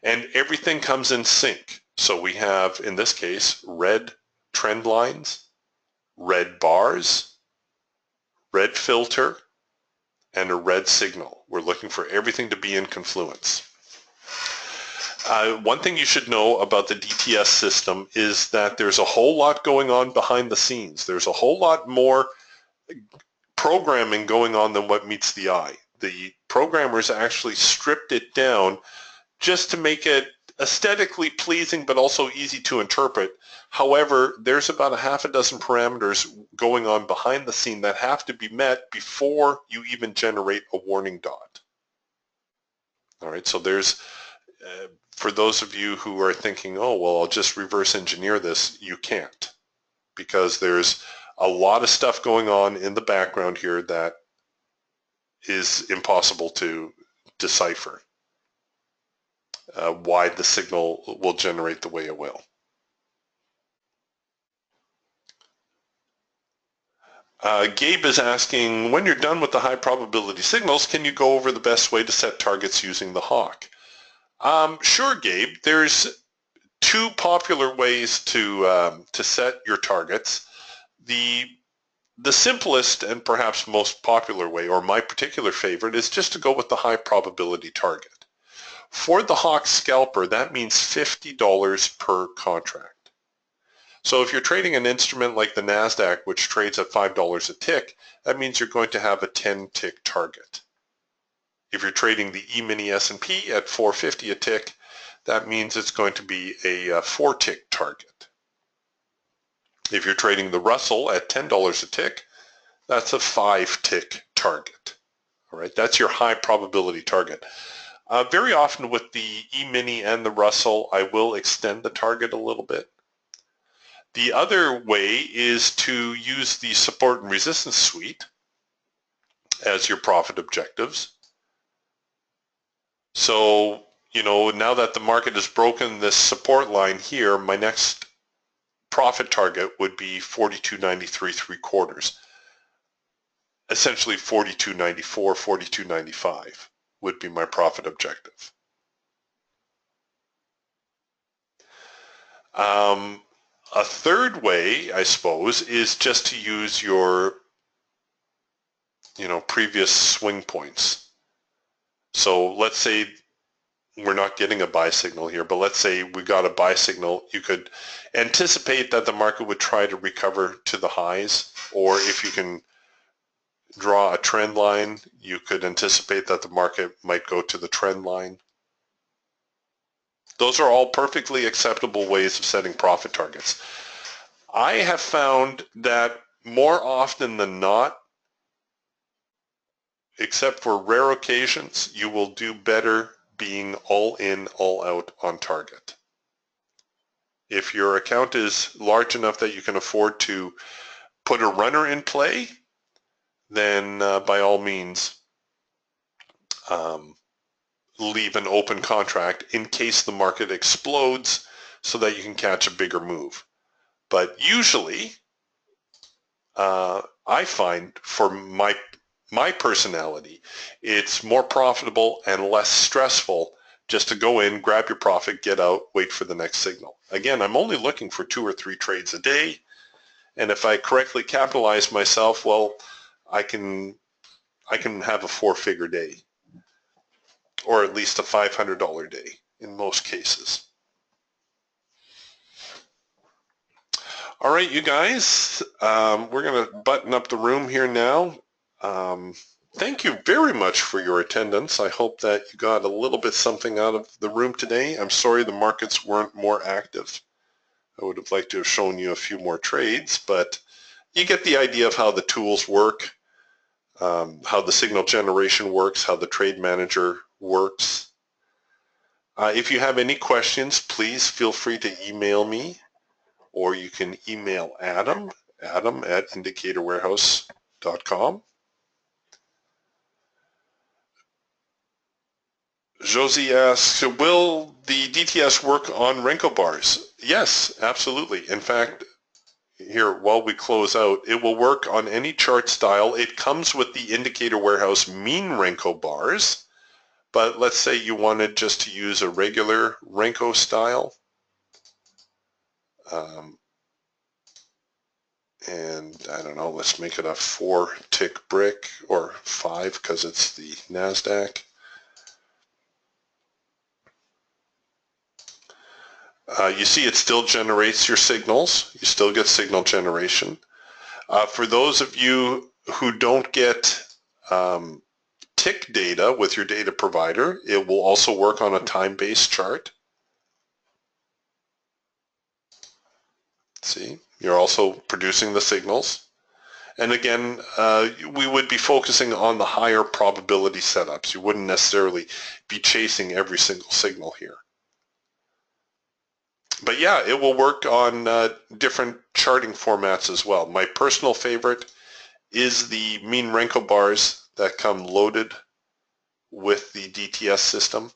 and everything comes in sync. So we have, in this case, red trend lines, red bars, red filter, and a red signal. We're looking for everything to be in confluence. One thing you should know about the DTS system is that there's a whole lot going on behind the scenes. There's a whole lot more programming going on than what meets the eye. The programmers actually stripped it down just to make it aesthetically pleasing but also easy to interpret. However, there's about a half a dozen parameters going on behind the scene that have to be met before you even generate a warning dot. All right, so there's for those of you who are thinking, oh, well, I'll just reverse engineer this, you can't, because there's a lot of stuff going on in the background here that is impossible to decipher why the signal will generate the way it will. Gabe is asking, when you're done with the high probability signals, can you go over the best way to set targets using the hawk? Sure, Gabe. There's two popular ways to set your targets. The simplest and perhaps most popular way, or my particular favorite, is just to go with the high probability target. For the hawk scalper, that means $50 per contract. So if you're trading an instrument like the NASDAQ, which trades at $5 a tick, that means you're going to have a 10-tick target. If you're trading the E-mini S&P at 450 a tick, that means it's going to be a 4-tick target. If you're trading the Russell at $10 a tick, that's a 5-tick target. All right, that's your high probability target. Very often with the E-mini and the Russell, I will extend the target a little bit. The other way is to use the support and resistance suite as your profit objectives. So, you know, now that the market has broken this support line here, my next profit target would be 42.93 3/4. Essentially 42.94, 42.95 would be my profit objective. A third way, I suppose, is just to use your, previous swing points. So let's say we're not getting a buy signal here, but let's say we got a buy signal. You could anticipate that the market would try to recover to the highs, or if you can draw a trend line, you could anticipate that the market might go to the trend line. Those are all perfectly acceptable ways of setting profit targets. I have found that more often than not, except for rare occasions, you will do better being all in, all out on target. If your account is large enough that you can afford to put a runner in play, then by all means, leave an open contract in case the market explodes so that you can catch a bigger move. But usually, I find for my personality, it's more profitable and less stressful just to go in, grab your profit, get out, wait for the next signal. Again, I'm only looking for 2 or 3 trades a day, and if I correctly capitalize myself, well, I can have a 4-figure day, or at least a $500 day in most cases. All right, you guys, we're going to button up the room here now. Thank you very much for your attendance. I hope that you got a little bit something out of the room today. I'm sorry the markets weren't more active. I would have liked to have shown you a few more trades, but you get the idea of how the tools work, how the signal generation works, how the trade manager works. If you have any questions, please feel free to email me, or you can email Adam at indicatorwarehouse.com. Josie asks, will the DTS work on Renko bars? Yes, absolutely. In fact, here while we close out, it will work on any chart style. It comes with the Indicator Warehouse mean Renko bars, but let's say you wanted just to use a regular Renko style. And I don't know, let's make it a 4-tick brick, or 5 because it's the NASDAQ. You see it still generates your signals. You still get signal generation. For those of you who don't get tick data with your data provider, it will also work on a time-based chart. See, you're also producing the signals. And again, we would be focusing on the higher probability setups. You wouldn't necessarily be chasing every single signal here. But yeah, it will work on different charting formats as well. My personal favorite is the mean Renko bars that come loaded with the DTS system.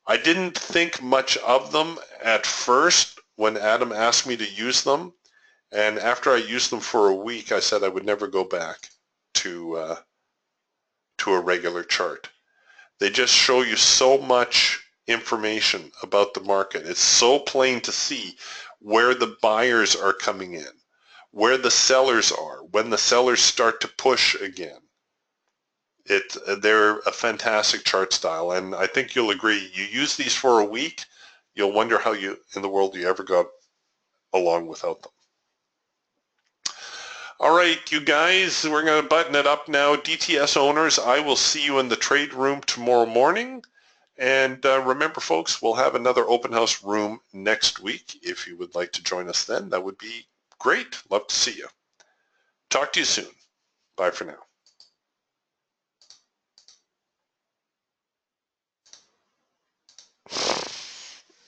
I didn't think much of them at first when Adam asked me to use them. And after I used them for a week, I said I would never go back to a regular chart. They just show you so much information about the market. It's so plain to see where the buyers are coming in, where the sellers are, when the sellers start to push again. They're a fantastic chart style, and I think you'll agree. You use these for a week, you'll wonder how in the world you ever got along without them. All right, you guys, we're going to button it up now. DTS owners, I will see you in the trade room tomorrow morning. And remember, folks, we'll have another open house room next week. If you would like to join us then, that would be great. Love to see you. Talk to you soon. Bye for now.